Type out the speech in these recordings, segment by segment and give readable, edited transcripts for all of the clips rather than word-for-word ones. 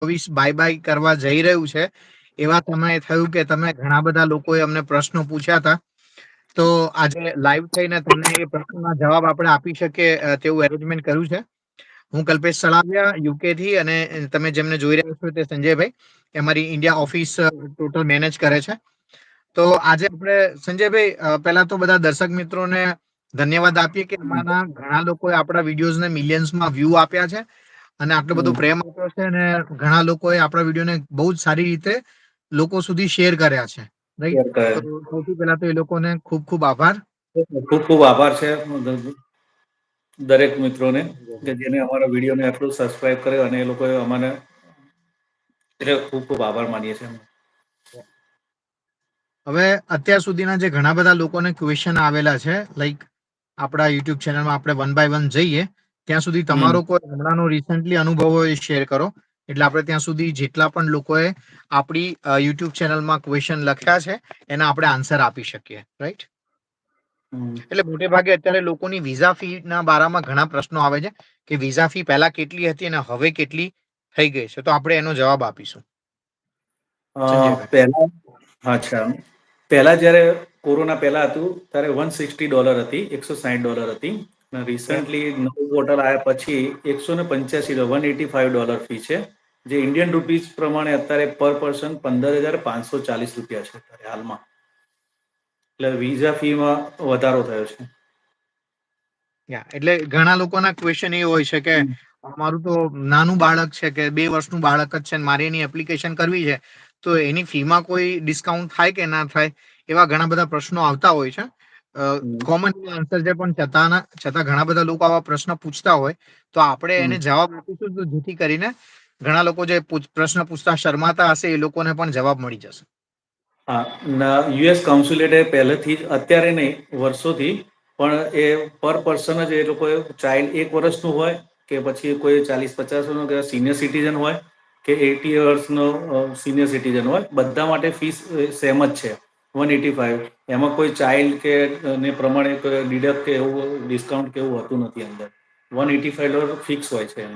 Bye bye કરવા જઈ રહ્યું છે એવા સમયે થયું કે તમે ઘણા બધા લોકોએ અમને પ્રશ્નો પૂછ્યા હતા, તો આજે લાઈવ થઈને તમને એ પ્રશ્નના જવાબ આપણે આપી શકીએ તેવું એરેન્જમેન્ટ કર્યું છે. હું કલ્પેશ સળાવિયા યુકે થી, અને તમે જેમને જોઈ રહ્યા છો તે સંજયભાઈ, અમારી ઇન્ડિયા ઓફિસ ટોટલ મેનેજ કરે છે. તો આજે આપણે સંજયભાઈ પહેલા તો બધા દર્શક મિત્રોને ધન્યવાદ આપીએ કે અમારા ઘણા લોકોએ આપણા વિડીયોઝને મિલિયન્સમાં વ્યૂ આપ્યા છે અને આટલો બધો પ્રેમ આપ્યો છે, અને ઘણા લોકોએ આપણા વિડીયોને બહુ જ સારી રીતે લોકો સુધી શેર કર્યા છે, રાઈટ? તો સૌથી પહેલા તો એ લોકોને ખૂબ ખૂબ આભાર. ખૂબ ખૂબ આભાર છે દરેક મિત્રોને કે જેને અમારા વિડીયોને આટલું સબસ્ક્રાઇબ કર્યો, અને એ લોકોએ અમને એટલે ખૂબ ખૂબ આભાર માનીએ છીએ. હવે અત્યાર સુધીના જે ઘણા બધા લોકોને ક્વેશ્ચન આવેલા છે, લાઈક આપણા યુટ્યુબ ચેનલમાં આપણે વન બાય વન જઈએ ત્યાં સુધી તમારો કોઈ હમણાંનો રિસેન્ટલી અનુભવ હોય એ શેર કરો, એટલે આપણે ત્યાં સુધી જેટલા પણ લોકોએ આપણી યુટ્યુબ ચેનલમાં ક્વેશ્ચન લખ્યા છે એના આપણે આન્સર આપી શકીએ, રાઈટ? એટલે મોટે ભાગે અત્યારે લોકોની વિઝા ફી ના બારામાં ઘણા પ્રશ્નો આવે છે કે વિઝા ફી પહેલા કેટલી હતી અને હવે કેટલી થઈ ગઈ છે, તો આપણે એનો જવાબ આપીશું. સંજયભાઈ. પહેલા જ્યારે કોરોના પહેલા હતું ત્યારે $160 હતી, $160 હતી. રિસન્ટલી નવું પોર્ટલ આવ્યા પછી $185 ફી છે, જે ઇન્ડિયન રૂપીઝ પ્રમાણે અત્યારે પર પર્સન $15,540 છે અત્યારે હાલમાં. એટલે વિઝા ફીમાં વધારો થયો છે. એટલે ઘણા લોકોના ક્વેશ્ચન એ હોય છે કે મારું તો નાનું બાળક છે, કે 2 વર્ષનું બાળક જ છે, મારે એની એપ્લિકેશન કરવી છે, તો એની ફીમાં કોઈ ડિસ્કાઉન્ટ થાય કે ના થાય, એવા ઘણા બધા પ્રશ્નો આવતા હોય છે. કોમન આન્સર છે, પણ છતાં ઘણા બધા લોકો આવા પ્રશ્ન પૂછતા હોય, તો આપણે એને જવાબ આપીશું, તો જેથી કરીને ઘણા લોકો જે પ્રશ્ન પૂછતા શરમાતા હશે એ લોકોને પણ જવાબ મળી જશે. યુએસ કાઉન્સ્યુલેટે પહેલેથી જ, અત્યારે નહીં વર્ષોથી, પણ એ પર પર્સન જ એ લોકોએ ચાઇલ્ડ 1 વર્ષનું હોય કે પછી કોઈ 40-50 વર્ષનો કે સિનિયર સિટીઝન હોય કે 80 યર્સનો સિનિયર સિટીઝન હોય, બધા માટે ફીસ સેમ જ છે 185. એમાં કોઈ ચાઇલ્ડ કે ને પ્રમાણે કોઈ ડિડક્ટ કે એવું ડિસ્કાઉન્ટ કે એવું હોતું નથી અંદર. $185 ફિક્સ હોય છે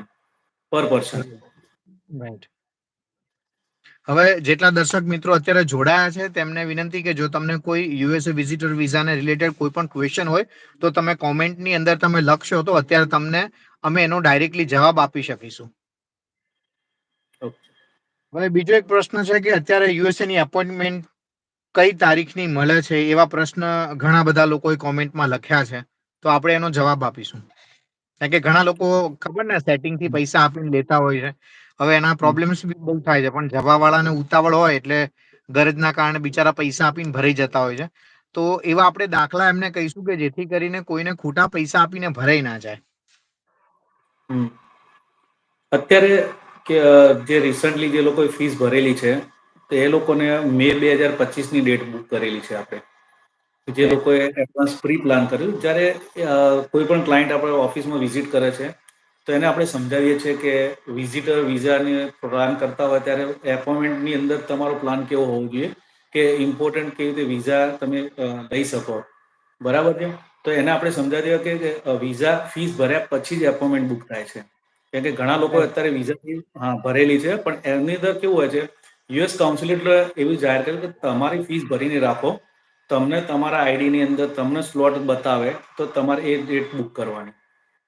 પર પર્સન. રાઈટ. હવે જેટલા દર્શક મિત્રો અત્યારે જોડાયા છે તેમને વિનંતી કે જો તમને કોઈ યુએસએ વિઝિટર વિઝાને રિલેટેડ કોઈ પણ ક્વેશ્ચન હોય તો તમે કોમેન્ટની અંદર તમે લખશો તો અત્યારે તમને અમે એનો ડાયરેક્ટલી જવાબ આપી શકીશું. હવે બીજો એક પ્રશ્ન છે કે અત્યારે યુએસએ ની એપોઇન્ટમેન્ટ કઈ તારીખની મળે છે, એવા પ્રશ્ન ઘણા બધા લોકોએ કોમેન્ટમાં લખ્યા છે, તો આપણે એનો જવાબ આપીશું. કારણ કે ઘણા લોકો ખબર ને સેટિંગ થી પૈસા આપીને લેતા હોય છે. હવે એના પ્રોબ્લેમ્સ બી બહુ થાય છે, પણ જવા વાળાને ઉતાવળ હોય એટલે ગરજના કારણે બિચારા પૈસા આપીને ભરાઈ જતા હોય છે. તો એવા આપણે દાખલા એમને કહીશું કે જેથી કરીને કોઈને ખોટા પૈસા આપીને ભરાઈ ના જાય. અત્યારે કે જે રિસન્ટલી જે લોકોએ ફીસ ભરેલી છે તો એ લોકોને મે 2025ની ડેટ બુક કરેલી છે આપણે. જે લોકોએ એડવાન્સ પ્રી પ્લાન કર્યું, જ્યારે કોઈ પણ ક્લાયન્ટ આપણે ઓફિસમાં વિઝિટ કરે છે તો એને આપણે સમજાવીએ છીએ કે વિઝિટર વિઝાને પ્લાન કરતા હોય ત્યારે એપોઇન્ટમેન્ટની અંદર તમારો પ્લાન કેવો હોવો જોઈએ કે ઇમ્પોર્ટન્ટ કેવી રીતે વિઝા તમે લઈ શકો, બરાબર છે? તો એને આપણે સમજાવી દઈએ કે વિઝા ફીસ ભર્યા પછી જ એપોઇન્ટમેન્ટ બુક થાય છે. કેમ કે ઘણા લોકો અત્યારે વિઝા ફી ભરેલી છે, પણ એમની અંદર કેવું હોય છે, યુએસ કાઉન્સિલેટ એવું જાહેર કર્યું કે તમારી ફીસ ભરીને રાખો, તમને તમારા આઈડીની અંદર તમને સ્લોટ બતાવે તો તમારે એ ડેટ બુક કરવાની.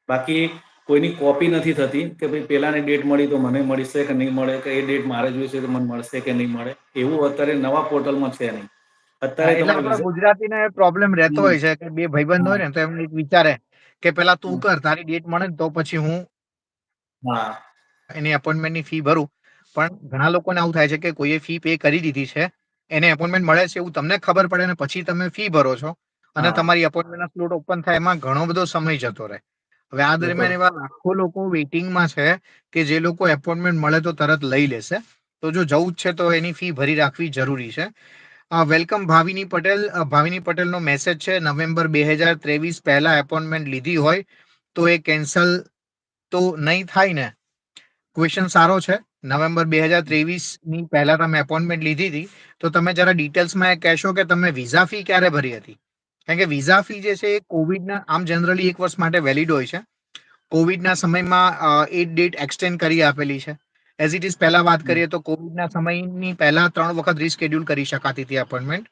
બાકી કોઈની કોપી નથી થતી કે ભાઈ પેલાની ડેટ મળી તો મને મળશે કે નહીં મળે, કે એ ડેટ મારે જોઈશે તો મને મળશે કે નહીં મળે, એવું અત્યારે નવા પોર્ટલમાં છે નહીં. અત્યારે એટલે તમારે આપણા વિઝા ગુજરાતીને પ્રોબ્લેમ રહેતો હોય છે કે બે ભાઈબંધ હોય ને તો એમ વિચારે કે પેલા તું કર, તારી ડેટ મળે ને તો પછી હું એની એપોઇન્ટમેન્ટની ફી ભરું. પણ ઘણા લોકોને આવું થાય છે કે કોઈએ ફી પે કરી દીધી છે, એને એપોઇન્ટમેન્ટ મળે છે એવું તમને ખબર પડે ને પછી તમે ફી ભરો છો અને તમારી એપોઇન્ટમેન્ટના સ્લોટ ઓપન થાય, એમાં ઘણો બધો સમય જતો રહે. હવે આ દરમિયાન એવા લાખો લોકો વેઇટિંગમાં છે કે જે લોકો એપોઇન્ટમેન્ટ મળે તો તરત લઈ લેશે. તો જો જવું જ છે તો એની ફી ભરી રાખવી જરૂરી છે. વેલકમ ભાવિની પટેલ. ભાવિની પટેલનો મેસેજ છે, નવેમ્બર 2023 પહેલા એપોઇન્ટમેન્ટ લીધી હોય તો એ કેન્સલ તો નહીં થાય ને? ક્વેશ્ચન સારો છે. નવેમ્બર 2023ની પહેલા તમે એપોઇન્ટમેન્ટ લીધી હતી તો તમે જરા ડિટેલ્સમાં એ કહેશો કે તમે વિઝા ફી ક્યારે ભરી હતી? કારણ કે વિઝા ફી જે છે એ કોવિડના આમ જનરલી 1 વર્ષ માટે વેલિડ હોય છે. કોવિડના સમયમાં એ ડેટ એક્સટેન્ડ કરી આપેલી છે. એઝ ઇટ ઇઝ પહેલા વાત કરીએ તો કોવિડના સમયની પહેલા 3 વખત રીસ્કેડ્યુલ કરી શકાતી હતી અપોઇન્ટમેન્ટ.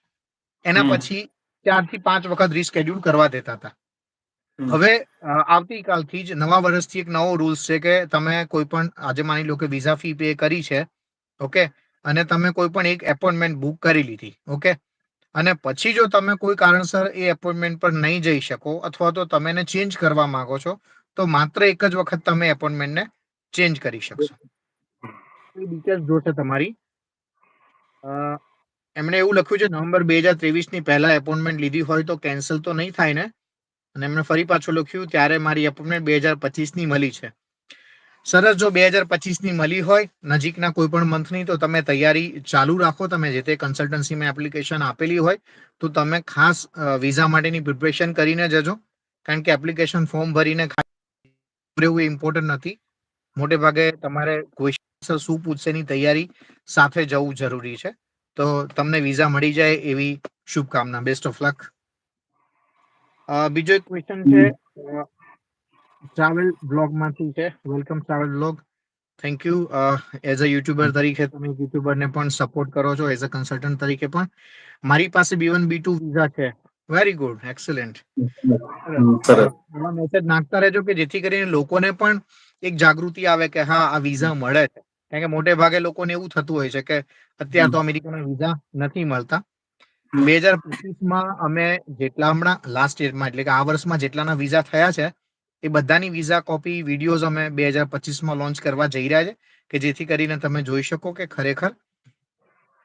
એના પછી 4 થી 5 વખત રીસ્કેડ્યુલ કરવા દેતા હતા. હવે આવતીકાલથી જ નવા વર્ષથી એક નવો રૂલ્સ છે કે તમે કોઈ પણ આજે માની લો કે વિઝા ફી પે કરી છે, ઓકે, અને તમે કોઈ પણ એક એપોઇન્ટમેન્ટ બુક કરી લીધી, ઓકે, અને પછી જો તમે કોઈ કારણસર એ એપોઇન્ટમેન્ટ પર નહીં જઈ શકો અથવા તો તમે એને ચેન્જ કરવા માંગો છો, તો માત્ર એક જ વખત તમે એપોઇન્ટમેન્ટને ચેન્જ કરી શકશો. એ ડિટેલ્સ જોશે તમારી. એમણે એવું લખ્યું છે નવેમ્બર 2023 ની પહેલા એપોઇન્ટમેન્ટ લીધી હોય તો કેન્સલ તો નહીં થાય ને? અને એમણે ફરી પાછું લખ્યું ત્યારે મારી એપોઇન્ટમેન્ટ 2025 ની મળી છે. સરસ, જો 2025 ની મળી હોય નજીકના કોઈ પણ મંથની, તો તમે તૈયારી ચાલુ રાખો. તમે જે તે કન્સલ્ટન્સીમાં એપ્લિકેશન આપેલી હોય તો તમે ખાસ વિઝા માટેની પ્રિપરેશન કરીને જજો, કારણ કે એપ્લિકેશન ફોર્મ ભરીને રહેવું ઇમ્પોર્ટન્ટ નથી. મોટે ભાગે તમારે ક્વેશ્ચન શું પૂછશે એની તૈયારી સાથે જવું જરૂરી છે. તો તમને વિઝા મળી જાય એવી શુભકામના. Best of luck. બીજો એક ક્વેશ્ચન છે ટ્રાવેલ બ્લોગ માંથી છે. Welcome travel blog. Thank you. As a YouTuber તરીકે તમે યુટ્યુબરને પણ સપોર્ટ કરો છો, એઝ અ કન્સલ્ટન્ટ તરીકે પણ. મારી પાસે B1 B2 વિઝા છે. Very good, excellent. સરસ. એવા મેસેજ નાખતા રહેજો કે જેથી કરીને લોકોને પણ એક જાગૃતિ આવે કે હા, આ વિઝા મળે છે. કારણ કે મોટે ભાગે લોકોને એવું થતું હોય છે કે અત્યારે તો અમેરિકાના વિઝા નથી મળતા. 2025માં અમે જેટલા હમણાં લાસ્ટ યરમાં એટલે કે આ વર્ષમાં જેટલાના વિઝા થયા છે એ બધાની વિઝા કોપી વિડીયોઝ અમે 2025માં લોન્ચ કરવા જઈ રહ્યા છે, કે જેથી કરીને તમે જોઈ શકો કે ખરેખર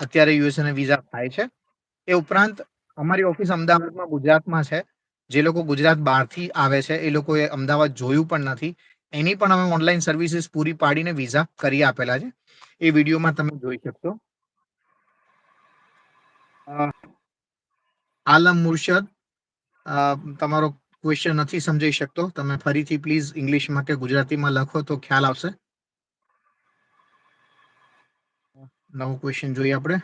અત્યારે યુએસએ વિઝા થાય છે. એ ઉપરાંત અમારી ઓફિસ અમદાવાદમાં ગુજરાતમાં છે. જે લોકો ગુજરાત બહારથી આવે છે એ લોકોએ અમદાવાદ જોયું પણ નથી, એની પણ અમે ઓનલાઈન સર્વિસીસ પૂરી પાડીને વિઝા કરી આપેલા છે. એ વિડીયોમાં તમે જોઈ શકશો. આલમ મુર્શદ, તમારો ક્વેશ્ચન નથી સમજાઈ શકતો. તમે ફરીથી પ્લીઝ ઇંગ્લિશમાં કે ગુજરાતીમાં લખો તો ખ્યાલ આવશે. નવો ક્વેશ્ચન જોઈએ આપણે.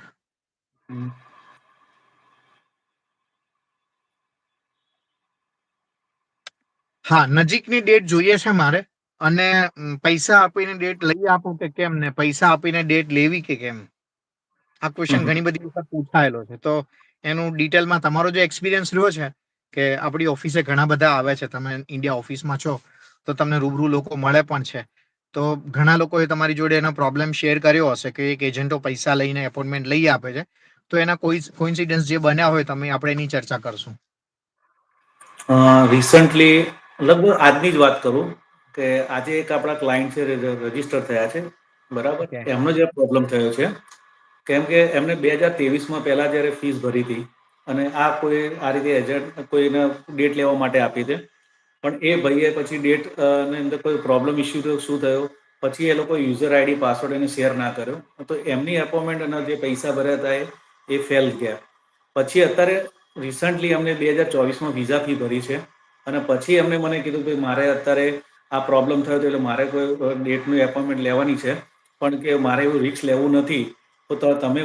હા, નજીકની ડેટ જોઈએ છે મારે, અને પૈસા આપીને ડેટ લઈ આપું કે કેમ, ને પૈસા આપીને ડેટ લેવી કે કેમ? આ ક્વેશ્ચન ઘણી બધી વખત પૂછાયેલો છે. તો એનું ડિટેલમાં તમારો જે એક્સપિરિયન્સ રહ્યો છે કે આપણી ઓફિસે ઘણા બધા આવે છે, તમે ઇન્ડિયા ઓફિસમાં છો તો તમને રૂબરૂ લોકો મળે પણ છે, તો ઘણા લોકોએ તમારી જોડે એનો પ્રોબ્લેમ શેર કર્યો હશે કે એક એજન્ટો પૈસા લઈને એપોઇન્ટમેન્ટ લઈ આપે છે. તો એના કોઇન્સિડન્સ જે બન્યા હોય તમે આપણે એની ચર્ચા કરશું. રિસન્ટલી લગભગ આજની જ વાત કરું કે આજે એક આપણા ક્લાયન્ટ છે રજીસ્ટર થયા છે, બરાબર. ઓકે. એમનો જે પ્રોબ્લેમ થયો છે કેમ કે એમને 2023માં પહેલા જ્યારે ફીસ ભરી હતી અને કોઈ આ રીતે એજન્ટ કોઈને ડેટ લેવા માટે આપી છે, પણ એ ભાઈએ પછી ડેટ ની અંદર કોઈ પ્રોબ્લેમ ઇસ્યુ થયો, શું થયો, પછી એ લોકો યુઝર આઈડી પાસવર્ડ એને શેર ના કર્યો, તો એમની એપોઇન્ટમેન્ટ અને જે પૈસા ભર્યા હતા એ ફેલ ગયા. પછી અત્યારે રિસન્ટલી અમને 2024માં વિઝા ફી ભરી છે, અને પછી એમને મને કીધું કે મારે અત્યારે આ પ્રોબ્લેમ થયો હતો એટલે મારે કોઈ ડેટનું એપોઇન્ટમેન્ટ લેવાની છે, પણ કે મારે એવું રિસ્ક લેવું નથી, તો તમે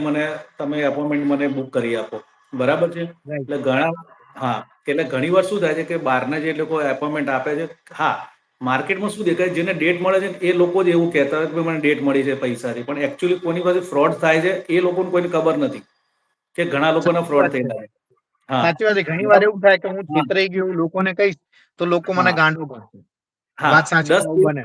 એપોઇન્ટમેન્ટ મને બુક કરી આપો. બરાબર છે. રાઈટ. એટલે હા, એટલે ઘણી વાર શું થાય છે કે બહારના જે લોકો એપોઇન્ટમેન્ટ આપે છે, હા, માર્કેટમાં શું દેખાય જેને ડેટ મળે છે એ લોકો જ એવું કહેતા હોય કે મને ડેટ મળી છે પૈસાથી, પણ એકચ્યુઅલી કોની પાસે ફ્રોડ થાય છે એ લોકોને કોઈને ખબર નથી કે ઘણા લોકોના સાચી ફ્રોડ વાત છે. થયેલા છે. હા, સાચી વાત છે. ઘણી વાર બરાબર. એવું થાય કે હું હા, છેતરાઈ ગયો એવું લોકોને કહીશ તો લોકો મને હા, ગાંડો ગણશે. હા, વાત સાચી છે, 10 આવું કેસ. બને.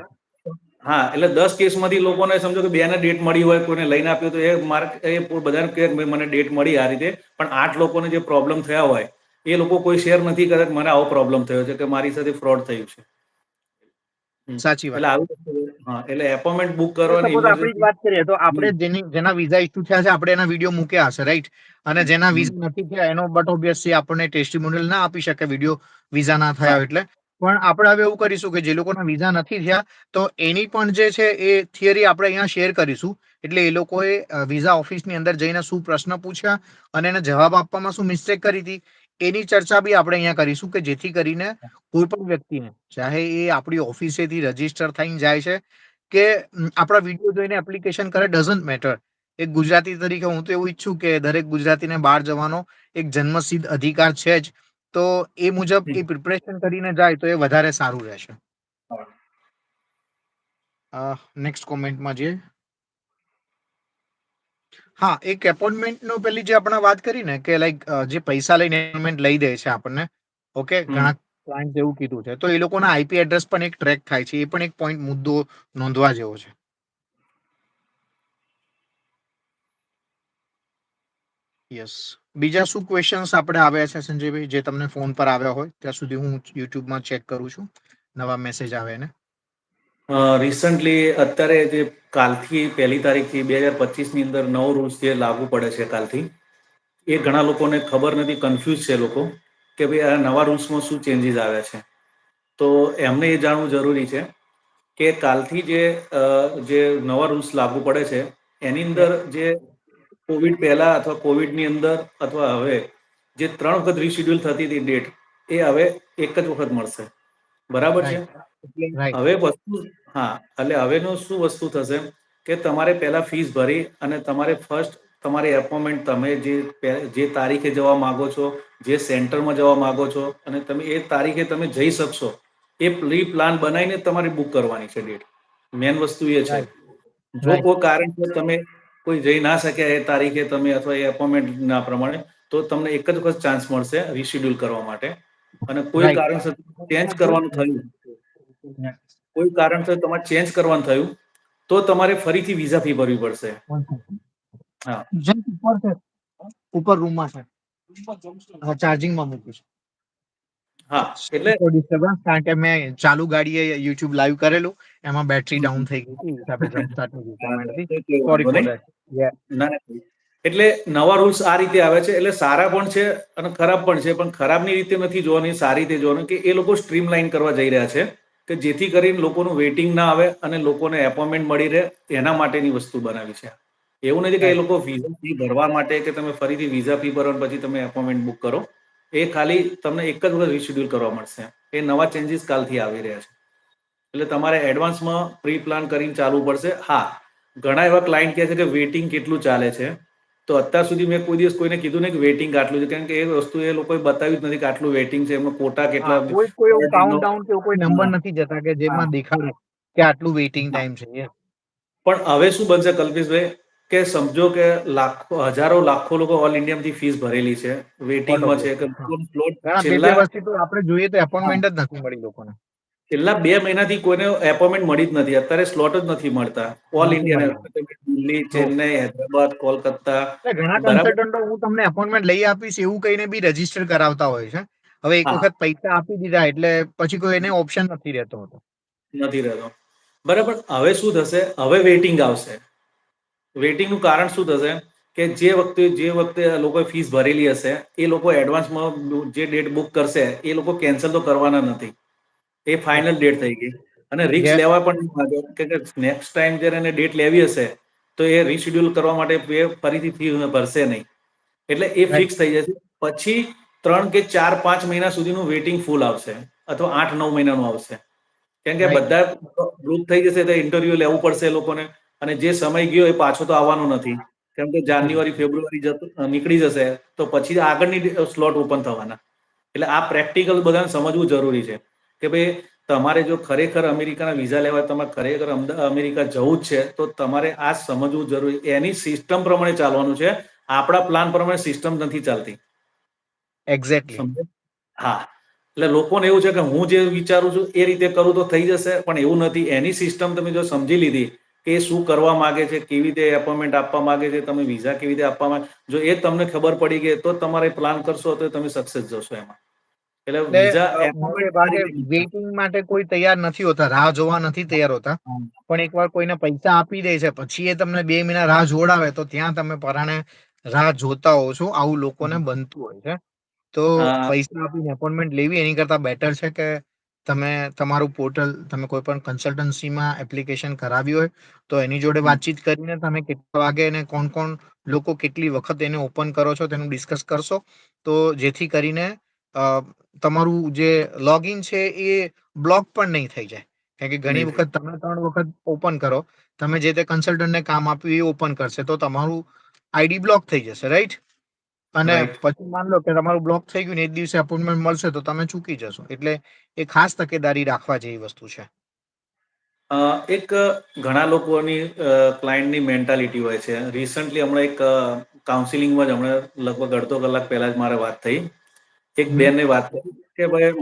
હા, એટલે 10 કેસમાંથી લોકોને સમજો કે 2ને ડેટ મળી હોય, કોઈને લઈને આપ્યું તો એ બધાને કહે કે મને ડેટ મળી આ રીતે, પણ 8 લોકોને જે પ્રોબ્લેમ થયા હોય એ લોકો કોઈ શેર નથી કરે કે મને આવો પ્રોબ્લેમ થયો છે કે મારી સાથે ફ્રોડ થયું છે. સાચી વાત. એટલે આવી, હા, એટલે એપોઇન્ટમેન્ટ બુક હવે કરવાની સપોઝ આપણી જ ઇમરજન્સી. વાત કરીએ તો આપણે જેના વિઝા ઇસ્યુ થયા છે આપણે એના વિડીયો મૂક્યા હશે, રાઈટ? અને જેના વિઝા નથી થયા એનો બટ ઓબ્વિયસલી આપણને ટેસ્ટિમોનિયલ ના આપી શકે વિડીયો, વિઝા ના થયા હા, હોય એટલે. પણ આપણે હવે એવું કરીશું કે જે લોકોના વિઝા નથી થયા તો એની પણ જે છે એ થિયરી આપણે અહીંયા શેર કરીશું. એટલે એ લોકોએ વિઝા ઓફિસની અંદર જઈને શું પ્રશ્ન પૂછ્યા અને એને જવાબ આપવામાં શું મિસ્ટેક કરી હતી એની ચર્ચા બી આપણે અહીંયા કરીશું, કે જેથી કરીને કોઈ પણ વ્યક્તિને, ચાહે એ આપણી ઓફિસેથી રજીસ્ટર થઈને જાય છે કે આપણા વિડીયો જોઈને એપ્લિકેશન કરે, ડઝન્ટ મેટર. એક ગુજરાતી તરીકે હું તો એવું ઈચ્છું કે દરેક ગુજરાતીને બહાર જવાનો એક જન્મસિદ્ધ અધિકાર છે જ, તો એ મુજબ એ પ્રિપરેશન કરીને જાય તો એ વધારે સારું રહેશે. નેક્સ્ટ કોમેન્ટમાં જઈએ. હા, એક એપોઇન્ટમેન્ટનો પેલી જે આપણે વાત કરી ને કે લાઈક જે પૈસા લઈને એપોઇન્ટમેન્ટ લઈ દે છે આપણને. ઓકે, હમ ઘણા ક્લાયન્ટ એવું કીધું છે. તો એ લોકોના આઈપી એડ્રેસ પણ એક ટ્રેક થાય છે. એ પણ એક પોઈન્ટ મુદ્દો નોંધવા જેવો છે. યસ. બીજા શું ક્વેશ્ચન્સ આપણે આવ્યા છે સંજયભાઈ, જે તમને ફોન પર આવ્યા હોય ત્યાં સુધી હું યુટ્યુબમાં ચેક કરું છું. નવા મેસેજ આવે ને. રિસન્ટલી અત્યારે જે કાલથી 1લી તારીખથી 2025ની અંદર નવો રૂલ્સ જે લાગુ પડે છે કાલથી, એ ઘણા લોકોને ખબર નથી, કન્ફ્યુઝ છે લોકો કે ભાઈ આ નવા રૂલ્સમાં શું ચેન્જીસ આવ્યા છે. તો એમને એ જાણવું જરૂરી છે કે કાલથી જે નવા રૂલ્સ લાગુ પડે છે એની અંદર જે કોવિડ પહેલા અથવા કોવિડની અંદર અથવા હવે જે 3 વખત રીશિડ્યુલ થતી હતી ડેટ, એ હવે એક જ વખત મળશે. બરાબર છે. રાઈટ એટલે રાઈટ હવે વસ્તુ, હા, એટલે હવેનું શું વસ્તુ થશે કે તમારે પહેલા ફીસ ભરી અને તમારે ફર્સ્ટ તમારી એપોઇન્ટમેન્ટ, તમે જે તારીખે જવા માંગો છો, જે સેન્ટરમાં જવા માંગો છો અને તમે એ તારીખે તમે જઈ શકશો, એ પ્રી પ્લાન બનાવીને તમારે બુક કરવાની છે ડેટ. મેન વસ્તુ એ છે. રાઈટ જો રાઈટ કોઈ કારણસર તમે કોઈ જઈ ના શક્યા એ તારીખે તમે અથવા એ એપોઇન્ટમેન્ટ ના પ્રમાણે, તો તમને એક જ વખત ચાન્સ મળશે રીશિડ્યુલ કરવા માટે. અને કોઈ કારણસર ચેન્જ કરવાનું થયું, રાઈટ. કોઈ કારણસર તમારે ચેન્જ કરવાનું થયું, તો તમારે ફરીથી વિઝા ફી ભરવી પડશે. હા, ઉપર રૂમમાં છે. હા, ચાર્જિંગમાં મૂક્યું છે. હા, એટલે ડિસ્ટર્બન્સ, કારણ કે મેં ચાલુ ગાડીએ યુટ્યુબ લાઈવ કરેલું, એમાં બેટરી ડાઉન થઈ ગઈ હતી. હિસાબે જમતા હતી. કોઈ સોરી વાંધો ફોર નહીં. ધેટ. યે. ના, ના. એટલે નવા રૂલ્સ આ રીતે આવે છે. એટલે સારા પણ છે અને ખરાબ પણ છે. પણ ખરાબની રીતે નથી જોવાની, સારી રીતે જોવાનું કે એ લોકો સ્ટ્રીમલાઈન કરવા જઈ રહ્યા છે કે જેથી કરીને લોકોનું વેઇટિંગ ના આવે અને લોકોને એપોઇન્ટમેન્ટ મળી રહે. એના માટેની વસ્તુ બનાવી છે. એવું નથી કે એ રાઈટ લોકો વિઝા ફી ભરવા માટે કે તમે ફરીથી વિઝા ફી ભરો પછી તમે એપોઇન્ટમેન્ટ બુક કરો. એ ખાલી તમને એક જ વખત રીશિડ્યુલ કરવા મળશે. એ નવા ચેન્જીસ કાલથી આવી રહ્યા છે. એટલે તમારે એડવાન્સમાં પ્રી પ્લાન કરીને ચાલવું પડશે. હા, ઘણા એવા ક્લાયન્ટ કહે છે કે વેઇટિંગ કેટલું ચાલે છે. તો અત્યાર સુધી મેં કોઈ દિવસ કોઈને કીધું નહીં કે વેઇટિંગ આટલું છે. કારણ કે એ વસ્તુ એ લોકોએ બતાવ્યું જ નથી કે આટલું વેઇટિંગ છે. એમાં કોટા હા, કેટલા કોઈ એવું per day નો. કાઉન્ટ ડાઉન કે કોઈ નંબર હા, નથી જતા કે હા, જેમાં દેખાડે કે આટલું વેઇટિંગ હા. ટાઈમ છે. પણ હવે શું બનશે કલ્પેશભાઈ, કે સમજો કે લાખો, હજારો, લાખો લોકો ઓલ ઇન્ડિયામાંથી ફીસ ભરેલી છે, વોટ ઓફ વેઇટિંગમાં છે યોર કે હા. પ્લોટ ઘણા બે છેલ્લા, વર્ષથી તો આપણે જોઈએ તો હા, એપોઇન્ટમેન્ટ જ નથી મળી લોકોને. છેલ્લા 2 મહિનાથી કોઈને એપોઇન્ટમેન્ટ મળી જ નથી. અત્યારે સ્લોટ જ નથી મળતા ઓલ નથી મળી. ઇન્ડિયાને. દિલ્હી, તો ચેન્નઈ, હૈદરાબાદ, કોલકાતા. એટલે ઘણા બરાબર. કન્સલ્ટન્ટો હું તમને એપોઇન્ટમેન્ટ લઈ આપીશ એવું કહીને બી રજીસ્ટર કરાવતા હોય છે. હવે એક હા, વખત પૈસા આપી દીધા એટલે પછી કોઈ એને ઓપ્શન નથી રહેતો હોતો. નથી રહેતો. બરાબર. હવે શું થશે, હવે વેઇટિંગ આવશે. વેઇટિંગનું કારણ શું થશે કે જે વખતે લોકોએ ફીસ ભરેલી હશે, એ લોકો એડવાન્સમાં જે ડેટ બુક કરશે એ લોકો કેન્સલ તો કરવાના નથી. એ ફાઇનલ ડેટ થઈ ગઈ. અને રિક્સ યસ. લેવા પણ નહીં માંગે કે નેક્સ્ટ ટાઈમ જ્યારે એને ડેટ લેવી હશે તો એ રીશિડ્યુલ કરવા માટે ફરીથી ફી ભરશે નહીં. એટલે એ રાઈટ ફિક્સ થઈ જશે. પછી 3 કે 4, 5 મહિના સુધીનું વેઇટિંગ ફૂલ આવશે અથવા 8, 9 મહિનાનું આવશે. કેમ કે રાઈટ બધા ગ્રુપ થઈ જશે તો ઇન્ટરવ્યુ લેવું પડશે એ લોકોને. અને જે સમય ગયો એ પાછો તો આવવાનો નથી. કેમ કે જાન્યુઆરી, ફેબ્રુઆરી નીકળી જશે તો પછી આગળની સ્લોટ ઓપન થવાના. એટલે આ પ્રેક્ટિકલ બધાને સમજવું જરૂરી છે કે ભાઈ તમારે જો ખરેખર અમેરિકાના વિઝા લેવા, તમારે ખરેખર અમેરિકા જવું જ છે, તો તમારે આ સમજવું જરૂરી. એની સિસ્ટમ પ્રમાણે ચાલવાનું છે. આપણા પ્લાન પ્રમાણે સિસ્ટમ નથી ચાલતી. એક્ઝેક્ટલી. સમજ્યા? હા. એટલે લોકોને એવું છે કે હું જે વિચારું છું એ રીતે કરું તો થઈ જશે, પણ એવું નથી. એની સિસ્ટમ તમે જો સમજી લીધી કે એ શું કરવા માંગે છે, કેવી રીતે એપોઇન્ટમેન્ટ આપવા માંગે છે, તમે વિઝા કેવી રીતે આપવા માંગે, જો એ તમને ખબર પડી ગઈ તો તમારે પ્લાન કરશો તો તમે સક્સેસ જશો એમાં. એટલે વિઝા મોટે એપોઇન્ટમેન્ટ આ ભાગે રીતે મળશે. વેઇટિંગ માટે કોઈ તૈયાર નથી હોતા, રાહ જોવા નથી તૈયાર હોતા. પણ એકવાર કોઈને પૈસા આપી દે છે પછી એ તમને 2 મહિના રાહ જોડાવે તો ત્યાં તમે પરાણે રાહ જોતા હો છો. આવું લોકોને બનતું હોય છે. તો હા, પૈસા આપીને એપોઇન્ટમેન્ટ લેવી એની કરતા બેટર છે કે તમે તમારું પોર્ટલ, તમે કોઈ પણ કન્સલ્ટન્સીમાં એપ્લિકેશન કરાવી હોય તો એની જોડે વાતચીત કરીને તમે કેટલા વાગે અને કોણ કોણ લોકો કેટલી વખત એને ઓપન કરો છો તેનું ડિસ્કસ કરશો. તો જેથી કરીને તમારું જે લોગિન છે એ બ્લોક પણ નહીં થઈ જાય. કારણ કે ઘણી નહીં થઈ. વખત તમે 3 વખત ઓપન કરો, તમે જે તે કન્સલ્ટન્ટને કામ આપ્યું એ ઓપન કરશે તો તમારું આઈડી બ્લોક થઈ જશે, રાઈટ? અને રાઈટ. પછી માન લો કે તમારું બ્લોક થઈ ગયું ને એક દિવસે અપોઇન્ટમેન્ટ મળશે તો તમે ચૂકી જશો. એટલે એ ખાસ તકેદારી રાખવા જેવી વસ્તુ છે. એક ઘણા લોકોની ક્લાયન્ટની મેન્ટાલિટી હોય છે. રિસન્ટલી હમણાં એક કાઉન્સિલિંગમાં જ હમણાં લગભગ અડધો કલાક પહેલા જ મારે વાત થઈ. એક હમ. બેનને વાત કરી કે ભાઈ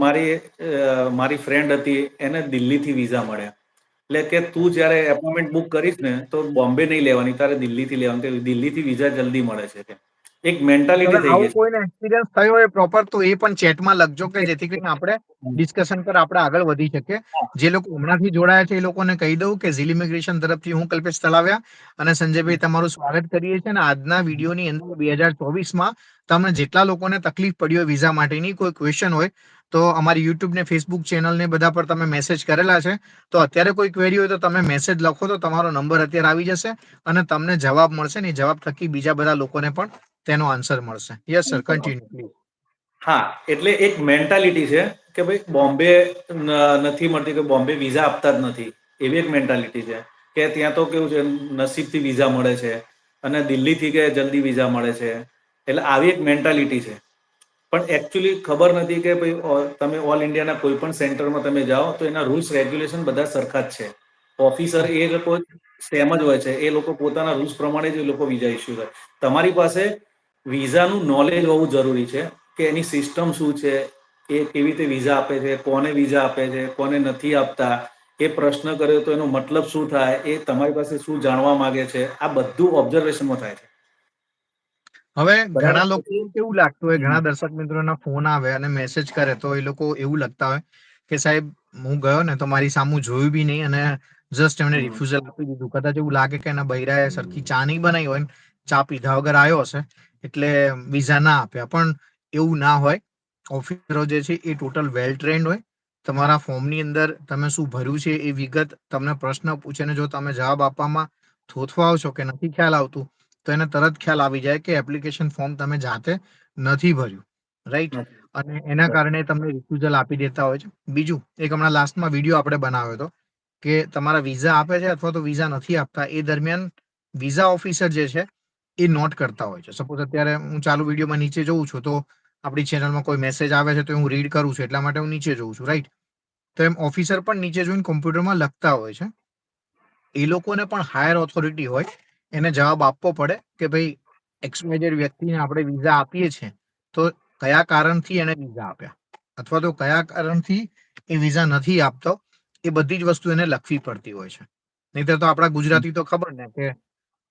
મારી ફ્રેન્ડ હતી, એને દિલ્હીથી વિઝા મળ્યા. એટલે કે તું જ્યારે એપોઇન્ટમેન્ટ બુક કરીશ ને તો બોમ્બે નહીં લેવાની, તારે દિલ્હીથી લેવાની. દિલ્હીથી વિઝા જલ્દી મળે છે કે એક હવે મેન્ટાલિટી થઈ આવું ગઈ કોઈને એક્સપિરિયન્સ થયો હોય પ્રોપર તો એ પણ ચેટમાં લખજો કે જેથી કરીને આપણે ડિસ્કશન પર આપણે આગળ વધી શકીએ. જે લોકો હમણાંથી જોડાયા છે એ લોકોને કહી દઉં કે ઝીલ ઇમિગ્રેશન તરફથી હું કલ્પેશ તળાવિયા અને સંજયભાઈ તમારું સ્વાગત કરીએ છીએ. અને આજના વિડીયોની અંદર 2024માં તમને જેટલા લોકોને તકલીફ પડી હોય વિઝા માટેની કોઈ ક્વેશ્ચન હોય તો અમારી યુટ્યુબ ને ફેસબુક ચેનલ ને બધા પર તમે મેસેજ કરેલા છે. તો અત્યારે કોઈ ક્વેરી હોય તો તમે મેસેજ લખો તો તમારો નંબર અત્યારે આવી જશે અને તમને જવાબ મળશે ને જવાબ થકી બીજા બધા લોકોને પણ તેનો આન્સર મળશે. Yes sir, continue please. હા, એટલે એક મેન્ટાલિટી છે કે ભાઈ બોમ્બે નથી મળતી, કે બોમ્બે વિઝા આપતા જ નથી, એવી એક મેન્ટાલિટી છે કે ત્યાં તો કેવું છે નસીબથી વિઝા મળે છે અને દિલ્હીથી કે જલ્દી વિઝા મળે છે. એટલે આવી એક મેન્ટાલિટી છે. પણ એકચ્યુઅલી ખબર નથી કે ભાઈ તમે ઓલ ઇન્ડિયાના કોઈ પણ સેન્ટરમાં તમે જાઓ તો એના રૂલ્સ રેગ્યુલેશન બધા સરખા જ છે. ઓફિસર એ લોકો સેમ જ હોય છે. એ લોકો પોતાના રૂલ્સ પ્રમાણે જ એ લોકો વિઝા ઇસ્યુ કરે. તમારી પાસે વિઝાનું નોલેજ હોવું જરૂરી છે કે એની સિસ્ટમ શું છે, એ કેવી રીતે વિઝા આપે છે, કોને વિઝા આપે છે, કોને નથી આપતા, એ પ્રશ્ન કર્યો તો એનો મતલબ શું થાય, એ તમારી પાસે શું જાણવા માંગે છે, આ બધું ઓબ્ઝર્વેશનમાં થાય છે. હવે ઘણા બરાબર. લોકો કેવું લાગતું હોય, હમ. ઘણા દર્શક મિત્રોના ફોન આવે અને મેસેજ કરે તો એ લોકો એવું લખતા હોય કે સાહેબ હું ગયો ને તો મારી સામું જોયું બી નહીં અને જસ્ટ એમને હમ. રિફ્યુઝલ આપી દીધું. કદાચ એવું લાગે કે એના બૈરાએ સરખી ચા નહીં બનાવી હોય ને ચા પીધા વગર આવ્યો હશે એટલે વિઝા ના આપ્યા. પણ એવું ના હોય. ઓફિસરો જે છે એ ટોટલ વેલ ટ્રેન્ડ હોય. તમારા ફોર્મની અંદર તમે શું ભર્યું છે એ વિગત તમને પ્રશ્ન પૂછે ને જો તમે જવાબ આપવામાં થોથવાઓ છો કે નથી ખ્યાલ આવતું તો એને તરત ખ્યાલ આવી જાય કે એપ્લિકેશન ફોર્મ તમે જાતે નથી ભર્યું. રાઈટ. નથી. અને એના કારણે તમને રિફ્યુઝલ આપી દેતા હોય છે. બીજું એક હમણાં લાસ્ટમાં વિડીયો આપણે બનાવ્યો હતો કે તમારા વિઝા આપે છે અથવા તો વિઝા નથી આપતા એ દરમિયાન વિઝા ઓફિસર જે છે એ નોટ કરતા હોય છે. સપોઝ અત્યારે હું ચાલુ વિડીયોમાં નીચે જોઉં છું તો આપણી ચેનલમાં કોઈ મેસેજ આવે છે તો હું રીડ કરું છું એટલા માટે હું નીચે જોઉં છું. રાઈટ. તો એમ ઓફિસર પણ નીચે જોઈને કોમ્પ્યુટરમાં લખતા હોય છે. એ લોકોને પણ હાયર ઓથોરિટી હોય, એને જવાબ આપવો પડે કે ભાઈ એક્સવાયઝેડ વ્યક્તિને આપણે વિઝા આપીએ છીએ તો કયા કારણથી એને વિઝા આપ્યા અથવા તો કયા કારણથી એ વિઝા નથી આપતો એ બધી જ વસ્તુ એને લખવી પડતી હોય છે. નહીતર તો આપણા ગુજરાતી તો ખબર ને કે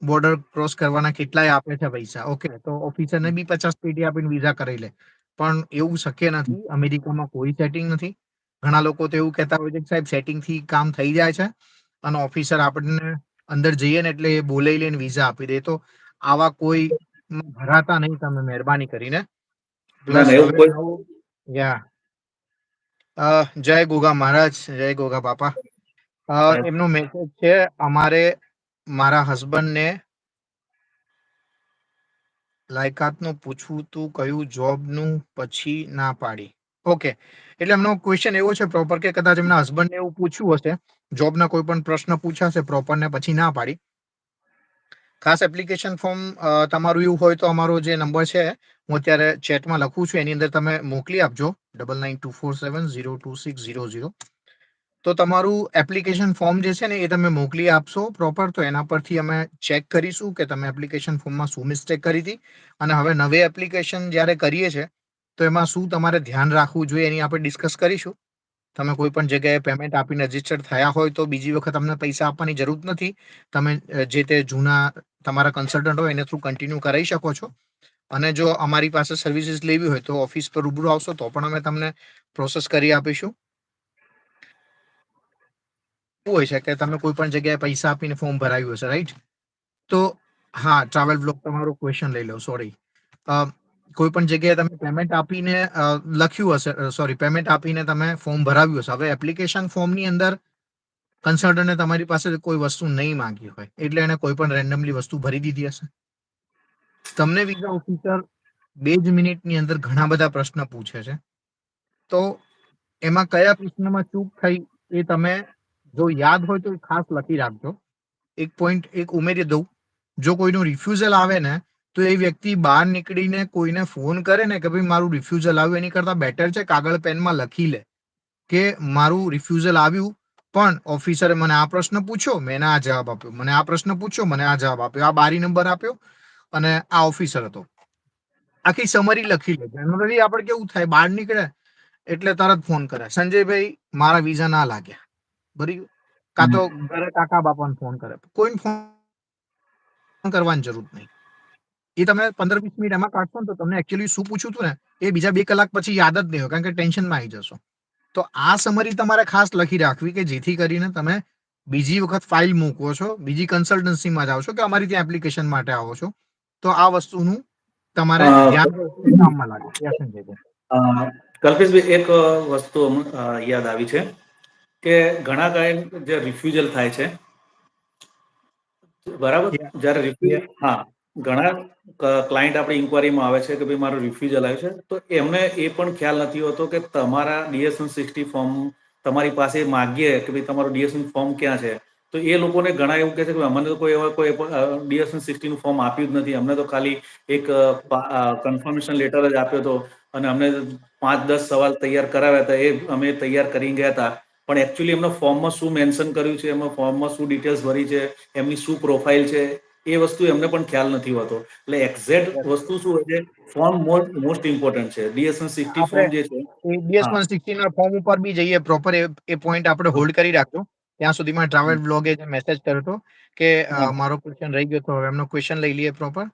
બોર્ડર ક્રોસ કરવાના કેટલાય આપે છે પૈસા. ઓકે, તો ઓફિસરને બી 50 પેટી આપીને વિઝા કરાવી લે. પણ એવું શક્ય નથી. અમેરિકામાં કોઈ સેટિંગ નથી. ઘણા લોકો તો એવું કહેતા હોય છે કે સાહેબ સેટિંગથી કામ થઈ જાય છે અને ઓફિસર આપણને અંદર જઈએ ને એટલે એ બોલાઈ લઈને વિઝા આપી દે. તો આવા કોઈ ભરાતા નહીં તમે મહેરબાની કરીને. ના પ્લસ ના, એવું હવે કોઈ. નવું યા જય ગોગા મહારાજ, જય ગોગા બાપા. એમનો મેસેજ છે અમારે મારા હસબન્ડને લાયકાતનું પૂછવું તું કયું જોબનું પછી ના પાડી. ઓકે, એટલે એમનો ક્વેશ્ચન એવો છે પ્રોપર કે કદાચ એમના હસબન્ડને એવું પૂછ્યું હશે, જોબના કોઈ પણ પ્રશ્ન પૂછાશે પ્રોપર ને પછી ના પાડી. ખાસ એપ્લિકેશન ફોર્મ તમારું એવું હોય તો અમારો જે નંબર છે હું અત્યારે ચેટમાં લખું છું એની અંદર તમે મોકલી આપજો 9924702600. તો તમારું એપ્લિકેશન ફોર્મ જે છે ને એ તમે મોકલી આપશો પ્રોપર તો એના પરથી અમે ચેક કરીશું કે તમે એપ્લિકેશન ફોર્મમાં શું મિસ્ટેક કરી હતી અને હવે નવી એપ્લિકેશન જ્યારે કરીએ છીએ તો એમાં શું તમારે ધ્યાન રાખવું જોઈએ એની આપણે ડિસ્કસ કરીશું. તમે કોઈ પણ જગ્યાએ પેમેન્ટ આપીને રજીસ્ટર્ડ થયા હોય તો બીજી વખત અમને પૈસા આપવાની જરૂર નથી. તમે જે તે જૂના તમારા કન્સલ્ટન્ટ હોય એને થ્રુ કન્ટિન્યુ કરાવી શકો છો. અને જો અમારી પાસે સર્વિસીસ લેવી હોય તો ઓફિસ પર રૂબરૂ આવશો તો પણ અમે તમને પ્રોસેસ કરી આપીશું. એવું હોય છે કે તમે કોઈ પણ જગ્યાએ પૈસા આપીને ફોર્મ ભરાયું હશે, રાઈટ? તો હા, ટ્રાવેલ બ્લોક તમારો ક્વેશ્ચન લઈ લો. સોરી. કોઈ પણ જગ્યાએ તમે પેમેન્ટ આપીને લખ્યું હશે, સોરી, પેમેન્ટ આપીને તમે ફોર્મ ભરાવ્યું હશે. હવે એપ્લિકેશન ફોર્મની અંદર કન્સલ્ટન્ટે તમારી પાસે કોઈ વસ્તુ નહીં માંગી હોય એટલે એને કોઈ પણ રેન્ડમલી વસ્તુ ભરી દીધી હશે. તમને વિઝા ઓફિસર 2 જ મિનિટની અંદર ઘણા બધા પ્રશ્ન પૂછે છે. તો એમાં કયા પ્રશ્નમાં ચૂક થઈ એ તમે જો યાદ હોય તો ખાસ લખી રાખજો. એક પોઈન્ટ એક ઉમેરી દઉં, જો કોઈનું રિફ્યુઝલ આવે ને તો એ વ્યક્તિ બહાર નીકળીને કોઈને ફોન કરે ને કે ભાઈ મારું રિફ્યુઝલ આવ્યું એની કરતાં બેટર છે કાગળ પેનમાં લખી લે કે મારું રિફ્યુઝલ આવ્યું પણ ઓફિસરે મને આ પ્રશ્ન પૂછ્યો, મેં આ જવાબ આપ્યો, મને આ પ્રશ્ન પૂછ્યો, મને આ જવાબ આપ્યો, આ બારી નંબર આપ્યો અને આ ઓફિસર હતો. આખી સમરી લખી લે. જનરલી આપણે કેવું થાય, બહાર નીકળે એટલે તરત ફોન કરે, સંજયભાઈ મારા વિઝા ના લાગ્યા, બરાબર. કાં તો ઘરે કાકા બાપાને ફોન કરે, કોઈને ફોન કરવાની જરૂર નહીં. એ તમે 15-20 મિનિટ એમાં કાઢશો ને તો તમને એકચ્યુઅલી શું પૂછ્યું હતું ને એ બીજા 2 કલાક પછી યાદ જ નહીં હોય, કારણ કે ટેન્શનમાં આવી જશો. તો આ સમરી તમારે ખાસ લખી રાખવી કે જેથી કરીને તમે બીજી વખત ફાઇલ મૂકવો છો, બીજી કન્સલ્ટન્સીમાં જાઓ છો કે અમારી ત્યાં એપ્લિકેશન માટે આવો છો, તો આ વસ્તુનું તમારે ધ્યાન કામમાં લાગે. કલ્પેશભાઈ, એક વસ્તુ યાદ આવી છે કે ઘણા ટાઈમ જે રિફ્યુઝલ થાય છે, બરાબર, જ્યારે રિફ્યુઝલ, હા, ઘણા ક્લાયન્ટ આપણી ઇન્કવાયરીમાં આવે છે કે ભાઈ મારું રિફ્યુઝલ આવ્યું છે, તો એમને એ પણ ખ્યાલ નથી હોતો કે તમારા DS-160 ફોર્મ તમારી પાસે માગીએ કે ભાઈ તમારું DS-1 ફોર્મ ક્યાં છે, તો એ લોકોને ઘણા એવું કહે છે કે અમને તો કોઈ DS-160 નું ફોર્મ આપ્યું જ નથી, અમને તો ખાલી એક કન્ફર્મેશન લેટર જ આપ્યો હતો અને અમને 5-10 સવાલ તૈયાર કરાવ્યા હતા, એ અમે તૈયાર કરી ગયા હતા, પણ એકચ્યુઅલી એમના ફોર્મમાં શું મેન્શન કર્યું છે, એમાં ફોર્મમાં શું ડિટેલ્સ ભરી છે, એમની શું પ્રોફાઇલ છે, એ વસ્તુ એમને પણ ખ્યાલ નથી હોતો. એટલે એક્ઝેક્ટ વસ્તુ શું હોય છે, ફોર્મ મોસ્ટ ઇમ્પોર્ટન્ટ છે. DS-160 આપણે ફોર્મ જે છે, હા, DS-160 ના ફોર્મ ઉપર બી જઈએ પ્રોપર, એ પોઈન્ટ આપણે હોલ્ડ કરી રાખજો. ત્યાં સુધીમાં ટ્રાવેલ બ્લોગે જે મેસેજ કર્યો હતો કે હા, મારો ક્વેશ્ચન રહી ગયો, તો હવે એમનો ક્વેશ્ચન લઈ લઈએ પ્રોપર.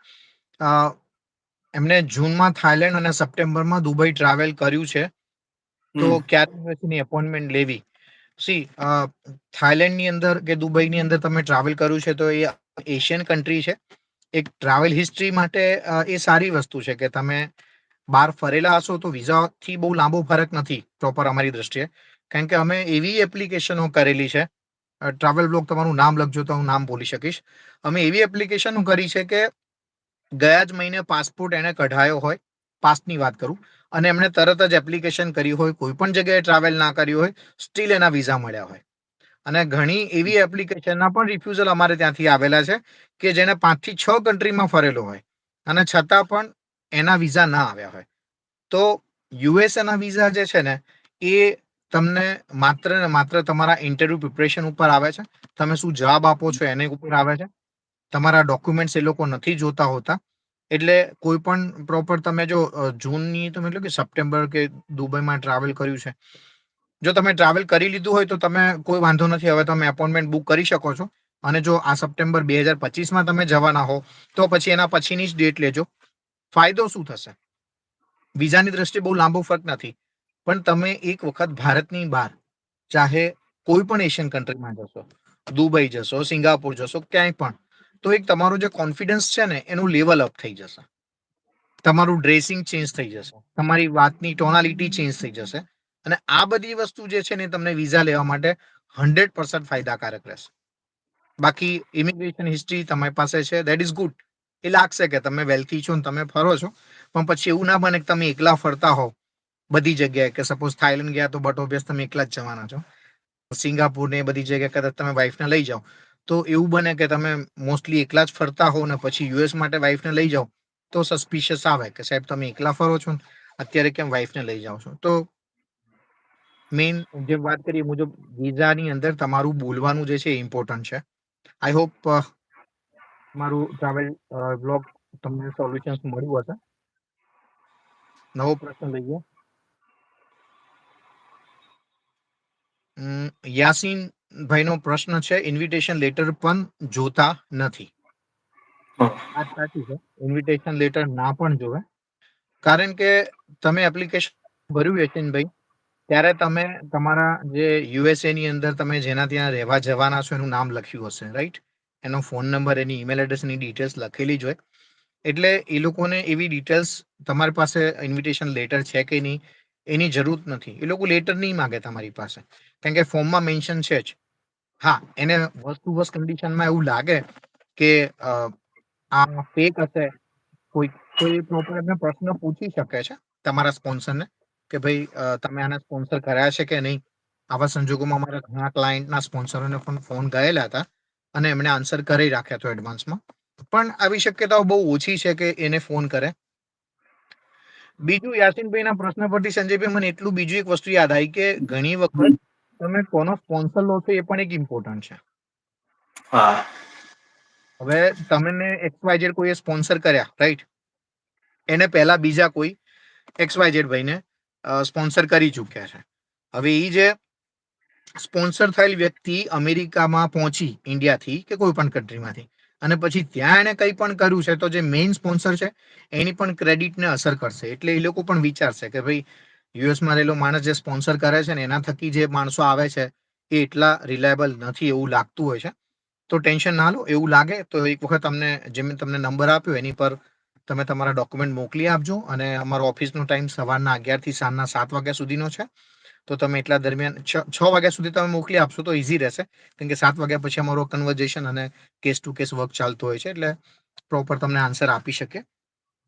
એમને જૂનમાં થાઈલેન્ડ અને સપ્ટેમ્બરમાં દુબઈ ટ્રાવેલ કર્યું છે, તો ક્યારે પછીની એપોઇન્ટમેન્ટ લેવી? સી, થાઈલેન્ડની અંદર કે દુબઈની અંદર તમે ટ્રાવેલ કર્યું છે તો એ એશિયન કન્ટ્રી છે. એક ટ્રાવેલ હિસ્ટ્રી માટે એ સારી વસ્તુ છે કે તમે બહાર ફરેલા હશો તો વિઝાથી બહુ લાંબો ફરક નથી પ્રોપર અમારી દ્રષ્ટિએ, કારણ કે અમે એવી એપ્લિકેશનો કરેલી છે. ટ્રાવેલ બ્લોગ તમારું નામ લખજો તો હું નામ બોલી શકીશ. અમે એવી એપ્લિકેશનો કરી છે કે ગયા જ મહિને પાસપોર્ટ એને કઢાયો હોય, પાસની વાત કરું, અને એમણે તરત જ એપ્લિકેશન કરી હોય, કોઈ પણ જગ્યાએ ટ્રાવેલ ના કર્યું હોય, સ્ટીલ એના વિઝા મળ્યા હોય. અને ઘણી એવી એપ્લિકેશનના પણ રિફ્યુઝલ અમારે ત્યાંથી આવેલા છે કે જેને 5 થી 6 કન્ટ્રીમાં ફરેલો હોય અને છતાં પણ એના વિઝા ના આવ્યા હોય. તો યુએસએ ના વિઝા જે છે ને એ તમને માત્ર ને માત્ર તમારા ઇન્ટરવ્યુ પ્રિપરેશન ઉપર આવે છે, તમે શું જવાબ આપો છો એને ઉપર આવે છે. તમારા ડોક્યુમેન્ટ્સ એ લોકો નથી જોતા હોતા. એટલે કોઈ પણ પ્રોપર તમે જો જૂનની તમે એટલે કે સપ્ટેમ્બર કે દુબઈમાં ટ્રાવેલ કર્યું છે, જો તમે ટ્રાવેલ કરી લીધું હોય તો તમે કોઈ વાંધો નથી, હવે તમે એપોઇન્ટમેન્ટ બુક કરી શકો છો. અને જો આ સપ્ટેમ્બર 2025માં તમે જવાના હો તો પછી એના પછીની જ ડેટ લેજો. ફાયદો શું થશે? વિઝાની દ્રષ્ટિએ બહુ લાંબો ફરક નથી, પણ તમે એક વખત ભારતની બહાર, ચાહે કોઈ પણ એશિયન કન્ટ્રીમાં જશો, દુબઈ જશો, સિંગાપુર જશો, ક્યાંય પણ, તો એક તમારો જે કોન્ફિડન્સ છે ને એનું લેવલ અપ થઈ જશે. તમારું ડ્રેસિંગ ચેન્જ થઈ જશે, તમારી વાતની ટોનાલિટી ચેન્જ થઈ જશે. અને આ બધી વસ્તુ જે છે ને તમને વિઝા લેવા માટે 100% ફાયદાકારક રહેશે. બાકી ઇમિગ્રેશન હિસ્ટ્રી તમારી પાસે છે, દેટ ઇઝ ગુડ. એ લાગશે કે તમે વેલ્થી છો ને તમે ફરો છો, પણ પછી એવું ના બને કે તમે એકલા ફરતા હોવ બધી જગ્યાએ, કે સપોઝ થાઈલેન્ડ ગયા તો બટ ઓબ્વિયસ તમે એકલા જ જવાના છો. સિંગાપુર ને બધી જગ્યાએ કદાચ તમે વાઈફને લઈ જાઓ તો એવું બને કે તમે મોસ્ટલી એકલા જ ફરતા હો ને પછી યુએસ માટે વાઈફને લઈ જાઓ તો સસ્પિશિયસ આવે કે સાહેબ તમે એકલા ફરો છો ને અત્યારે કેમ વાઈફને લઈ જાઓ છો. તો મેઇન જે વાત કરીએ મુજબ વિઝાની અંદર તમારું બોલવાનું જે છે એ ઇમ્પોર્ટન્ટ છે. આઈ હોપ મારું ટ્રાવેલ બ્લોગ તમને સોલ્યુશન મળ્યું હશે. નવો પ્રશ્ન લઈએ. યાસીન ભાઈનો પ્રશ્ન છે, ઇન્વિટેશન લેટર પણ જોતા નથી. વાત સાચી છે, ઇન્વિટેશન લેટર ના પણ જોવે, કારણ કે તમે એપ્લિકેશન ભર્યું યશિનભાઈ ત્યારે તમે તમારા જે યુએસએ ની અંદર તમે જેના ત્યાં રહેવા જવાના છો એનું નામ લખ્યું હશે, રાઈટ? એનો ફોન નંબર, એની ઈમેલ એડ્રેસની ડિટેલ્સ લખેલી જ હોય. એટલે એ લોકોને એવી ડિટેલ્સ તમારી પાસે ઇન્વિટેશન લેટર છે કે નહીં એની જરૂર નથી. એ લોકો લેટર નહીં માંગે તમારી પાસે, કારણ કે ફોર્મમાં મેન્શન છે જ. હા, એને વસ્તુ વસ્ત કન્ડિશનમાં એવું લાગે કે આ ફેક હશે, કોઈ તો એ પ્રોપર એમને પ્રશ્ન પૂછી શકે છે તમારા સ્પોન્સરને કે ભાઈ તમે આને સ્પોન્સર કર્યા છે કે નહીં. આવા સંજોગોમાં અમારા ઘણા ક્લાયન્ટના સ્પોન્સરોને પણ ફોન ગયેલા હતા અને એમણે આન્સર કરી રાખ્યા હતો એડવાન્સમાં, પણ આવી શક્યતાઓ બહુ ઓછી છે કે એને ફોન કરે. બીજું યાસીનભાઈ ના પ્રશ્ન પરથી સંજયભાઈ મને એટલું બીજું એક વસ્તુ યાદ આવી કે ઘણી વખત તમે કોનો સ્પોન્સર લો છો એ પણ એક ઇમ્પોર્ટન્ટ છે. હા. હવે તમને XYZ કોઈએ સ્પોન્સર કર્યા, રાઈટ? એને પહેલા બીજા કોઈ XYZ ભાઈને સ્પોન્સર કરી ચૂક્યા છે. હવે એ જે સ્પોન્સર થયેલ વ્યક્તિ અમેરિકામાં પહોંચી ઇન્ડિયાથી કે કોઈ પણ કન્ટ્રીમાંથી, અને પછી ત્યાં એને કંઈ પણ કર્યું છે, તો જે મેઇન સ્પોન્સર છે એની પણ ક્રેડિટને અસર કરશે. એટલે એ લોકો પણ વિચારશે કે ભાઈ યુએસમાં રહેલો માણસ જે સ્પોન્સર કરે છે ને એના થકી જે માણસો આવે છે એ એટલા રિલાયબલ નથી એવું લાગતું હોય છે. તો ટેન્શન ના લો. એવું લાગે તો એક વખત તમને જે મેં તમને નંબર આપ્યો એની પર તમે તમારા ડોક્યુમેન્ટ મોકલી આપજો. અને અમારો ઓફિસનો ટાઈમ સવારના 11 થી સાંજના 7 વાગ્યા સુધીનો છે. તો તમે એટલા દરમિયાન 6 વાગ્યા સુધી તમે મોકલી આપશો તો ઈઝી રહેશે, કેમ કે 7 વાગ્યા પછી અમારો કન્વર્ઝેશન અને કેસ ટુ કેસ વર્ક ચાલતો હોય છે, એટલે પ્રોપર તમને આન્સર આપી શકે.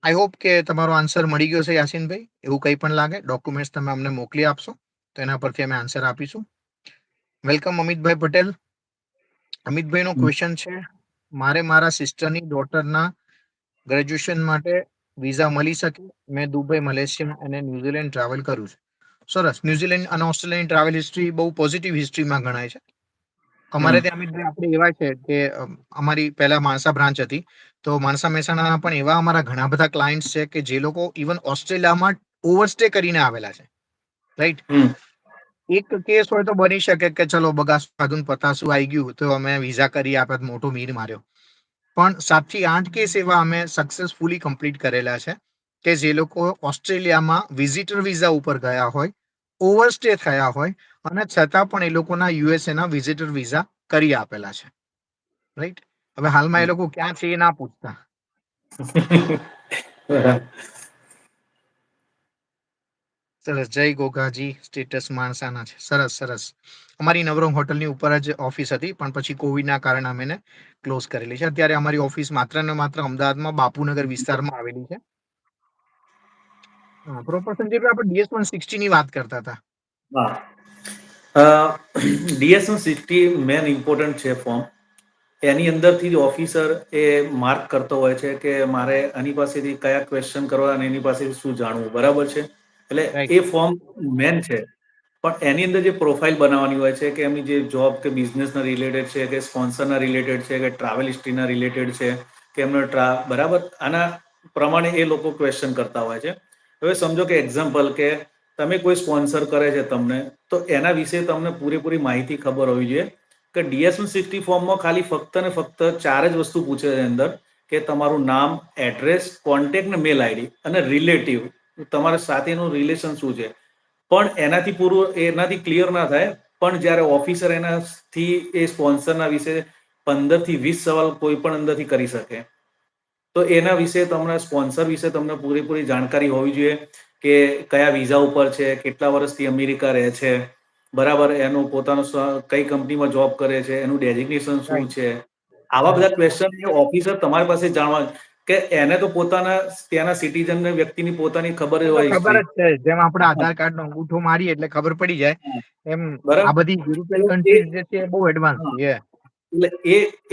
આઈ હોપ કે તમારો આન્સર મળી ગયો છે યાસીનભાઈ. એવું કંઈ પણ લાગે ડોક્યુમેન્ટ્સ તમે અમને મોકલી આપશો તો એના પરથી અમે આન્સર આપીશું. વેલકમ અમિતભાઈ પટેલ. અમિતભાઈનો ક્વેશ્ચન છે, મારે મારા સિસ્ટરની ડોટરના ગ્રેજ્યુએશન માટે વિઝા મળી શકે? મેં દુબઈ, મલેશિયા અને ન્યુઝીલેન્ડ ટ્રાવેલ કર્યું છે. સરસ. ન્યુઝીલેન્ડ અને ઓસ્ટ્રેલિયાની ટ્રાવેલ હિસ્ટ્રી બહુ પોઝિટિવ હિસ્ટ્રીમાં ગણાય છે. હમ અમારે ત્યાં અમિતભાઈ આપણે એવા છે કે અમારી પહેલા માણસા બ્રાન્ચ હતી, તો માણસા મહેસાણાના પણ એવા અમારા ઘણા બધા ક્લાયન્ટ્સ છે કે જે લોકો ઇવન ઓસ્ટ્રેલિયામાં ઓવરસ્ટે કરીને આવેલા છે, રાઈટ? હમ એક કેસ હોય તો બની શકે કે ચલો બગાસું ખાધું ને પતાસું આવી ગયું તો અમે વિઝા કરી આપત, મોટો મીર માર્યો. પણ 7 થી 8 કેસ એવા અમે સક્સેસફુલી કમ્પ્લીટ કરેલા છે કે જે લોકો ઓસ્ટ્રેલિયામાં વિઝિટર વિઝા ઉપર ગયા હોય, ઓવરસ્ટે થયા હોય, અને છતાં પણ એ લોકોના યુએસએ ના વિઝિટર વિઝા કરી આપેલા છે, રાઈટ? હવે હાલમાં એ લોકો ક્યાં છે એ ના પૂછતા. બરાબર. સરસ. જય ગોગાજી. સ્ટેટસ માણસાના છે. સરસ સરસ. અમારી નવરંગ હોટલની ઉપર જ ઓફિસ હતી, પણ પછી કોવિડના કારણે અમે એને ક્લોઝ કરેલી છે. અત્યારે અમારી ઓફિસ માત્ર ને માત્ર અમદાવાદમાં બાપુનગર વિસ્તારમાં આવેલી છે. પ્રોપર સંજયભાઈ, આપણે DS-160 ની વાત કરતા હતા. હા. DS-160 મેન ઇમ્પોર્ટન્ટ છે ફોર્મ. એની અંદરથી જ ઓફિસર એ માર્ક કરતો હોય છે કે મારે આની પાસેથી કયા ક્વેશ્ચન કરવા અને એની પાસેથી શું જાણવું, બરાબર છે? એટલે રાઈટ. એ ફોર્મ મેન છે. પણ એની અંદર જે પ્રોફાઇલ બનાવવાની હોય છે કે એમની જે જોબ કે બિઝનેસના રિલેટેડ છે, કે સ્પોન્સરના રિલેટેડ છે, કે ટ્રાવેલ હિસ્ટ્રીના રિલેટેડ છે, કે એમનો બરાબર આના પ્રમાણે એ લોકો ક્વેશ્ચન કરતા હોય છે. હવે સમજો કે એક્ઝામ્પલ કે તમે કોઈ સ્પોન્સર કરે છે તમને, તો એના વિશે તમને પૂરેપૂરી માહિતી ખબર હોવી જોઈએ કે DS-160 ફોર્મમાં ખાલી ફક્ત ને ફક્ત 4 જ વસ્તુ પૂછે છે અંદર, કે તમારું નામ, એડ્રેસ, કોન્ટેક્ટ ને મેલ આઈડી અને રિલેટિવ, તમારા સાથેનું રિલેશન શું છે. પણ એનાથી પૂરું, એનાથી ક્લિયર ના થાય. પણ જ્યારે ઓફિસર એનાથી એ સ્પોન્સરના વિશે 15 થી 20 સવાલ કોઈ પણ અંદરથી કરી શકે. તો એના વિશે તમને, સ્પોન્સર વિશે તમને પૂરેપૂરી જાણકારી હોવી જોઈએ કે કયા વિઝા ઉપર છે, કેટલા વર્ષથી અમેરિકા રહે છે, બરાબર, એનું પોતાનું કઈ કંપનીમાં જોબ કરે છે, એનું ડેઝિગ્નેશન શું રાઈટ. છે. આવા બધા ક્વેશ્ચન એ ઓફિસર તમારી પાસે જાણવા, કે એને તો પોતાના ત્યાંના સિટીઝન વ્યક્તિની પોતાની ખબર એ તો હોય ખબર હિસ્ટ્રી. જ છે, જેમ આપણે આધાર કાર્ડ નો અંગૂઠો મારીએ એટલે ખબર પડી જાય, એમ આ બરાબર. બધી યુરોપિયન તો એ કન્ટ્રીઝ જે છે એ બહુ એડવાન્સ હા, છે. એટલે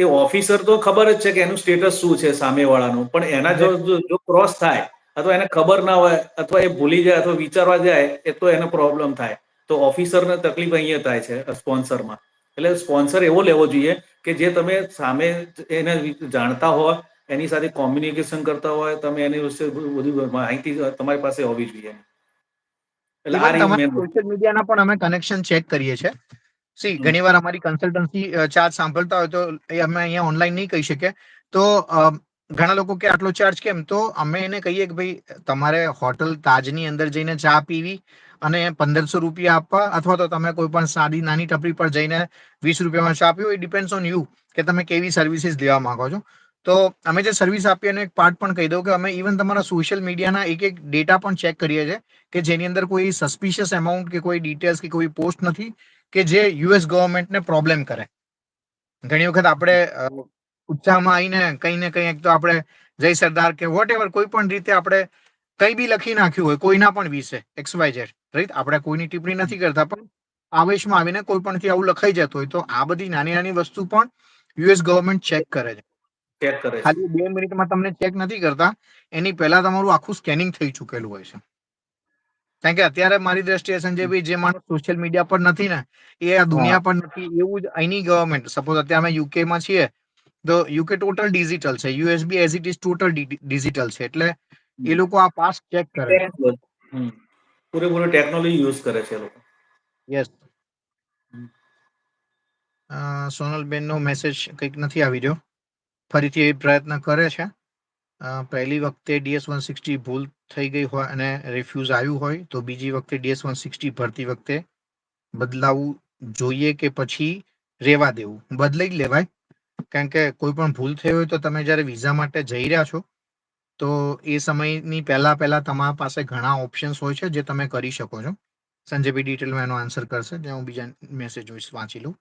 એ ઓફિસર તો ખબર જ છે કે એનું સ્ટેટસ શું છે સામેવાળાનું, પણ એના જો ક્રોસ થાય અથવા એને ખબર ના હોય અથવા એ ભૂલી જાય અથવા વિચારવા જાય એ તો એને પ્રોબ્લેમ થાય. તો ઓફિસરને તકલીફ અહીંયા થાય છે સ્પોન્સરમાં. એટલે સ્પોન્સર એવો લેવો જોઈએ કે જે તમે સામે એને જાણતા હોય, એની સાથે કોમ્યુનિકેશન કરતા હોય, તમે એની વિશે બધી માહિતી તમારી પાસે હોવી જોઈએ. એટલે આ ઇવન રીત મેન તમારા વસ્તુ. સોશિયલ મીડિયાના પણ અમે કનેક્શન ચેક કરીએ છીએ. સી હમ, ઘણી વાર અમારી કન્સલ્ટન્સી ચાર્જ સાંભળતા હોય તો એ અમે અહીંયા ઓનલાઈન નહીં કહી શકીએ. તો ઘણા લોકો કે આટલો ચાર્જ કેમ? તો અમે એને કહીએ કે ભાઈ તમારે હોટલ તાજની અંદર જઈને ચા પીવી અને 1500 રૂપિયા આપવા, અથવા તો તમે કોઈ પણ સાદી નાની ટપરી પર જઈને 20 રૂપિયામાં ચા પીવો. એ ડિપેન્ડ્સ ઓન યુ કે તમે કેવી સર્વિસીસ લેવા માંગો છો. તો અમે જે સર્વિસ આપીએ એનો એક પાર્ટ પણ કહી દઉં કે અમે ઇવન તમારા સોશિયલ મીડિયાના એક ડેટા પણ ચેક કરીએ છીએ કે જેની અંદર કોઈ સસ્પિશિયસ અમાઉન્ટ કે કોઈ ડિટેલ્સ કે કોઈ પોસ્ટ નથી કે જે યુએસ ગવર્મેન્ટને પ્રોબ્લેમ કરે. ઘણી વખત આપણે ઉત્સાહમાં આવીને કઈ ને કઈ, એક તો આપણે જય સરદાર કે વોટ એવર કોઈ પણ રીતે આપણે કઈ બી લખી નાખ્યું હોય કોઈના પણ વિશે XYZ, રાઈટ? આપણે કોઈની ટિપ્પણી નથી કરતા, પણ આવેશમાં આવીને કોઈ પણથી આવું લખાઈ જતું હોય તો આ બધી નાની નાની વસ્તુ પણ યુએસ ગવર્મેન્ટ ચેક કરે છે. ચેક કરે છે. ખાલી 2 મિનિટમાં તમને ચેક નથી કરતા, એની પહેલા તમારું આખું સ્કેનિંગ થઈ ચુકેલું હોય છે. કારણ કે અત્યારે મારી દ્રષ્ટિએ સંજયભાઈ જે માણસ સોશિયલ મીડિયા પર નથી ને એ આ હા દુનિયા પર નથી, એવું જ અહીંની ગવર્મેન્ટ, સપોઝ અત્યારે અમે યુકે માં છીએ તો યુકે ટોટલ ડિજિટલ છે, USB as it is total digital છે, એટલે એ લોકો આ પાસ ચેક કરે છે. હમ. પૂરેપૂરી ટેકનોલોજી યુઝ કરે છે એ લોકો. યસ. સોનલબેન નો મેસેજ કંઈક નથી આવી રહ્યો, ફરીથી એ પ્રયત્ન કરે છે. પહેલી વખતે DS-160 ભૂલ થઈ ગઈ હોય અને રિફ્યુઝ આવ્યું હોય તો બીજી વખતે DS-160 ભરતી વખતે બદલાવું જોઈએ કે પછી રેવા દેવું? બદલાઈ જ લેવાય, કારણ કે કોઈ પણ ભૂલ થઈ હોય તો તમે જ્યારે વિઝા માટે જઈ રહ્યા છો તો એ સમયની પહેલા તમારા પાસે ઘણા ઓપ્શન્સ હોય છે જે તમે કરી શકો છો. સંજયભાઈ ડિટેલમાં એનો આન્સર કરશે, ત્યાં હું બીજા મેસેજ વાંચી લઉં.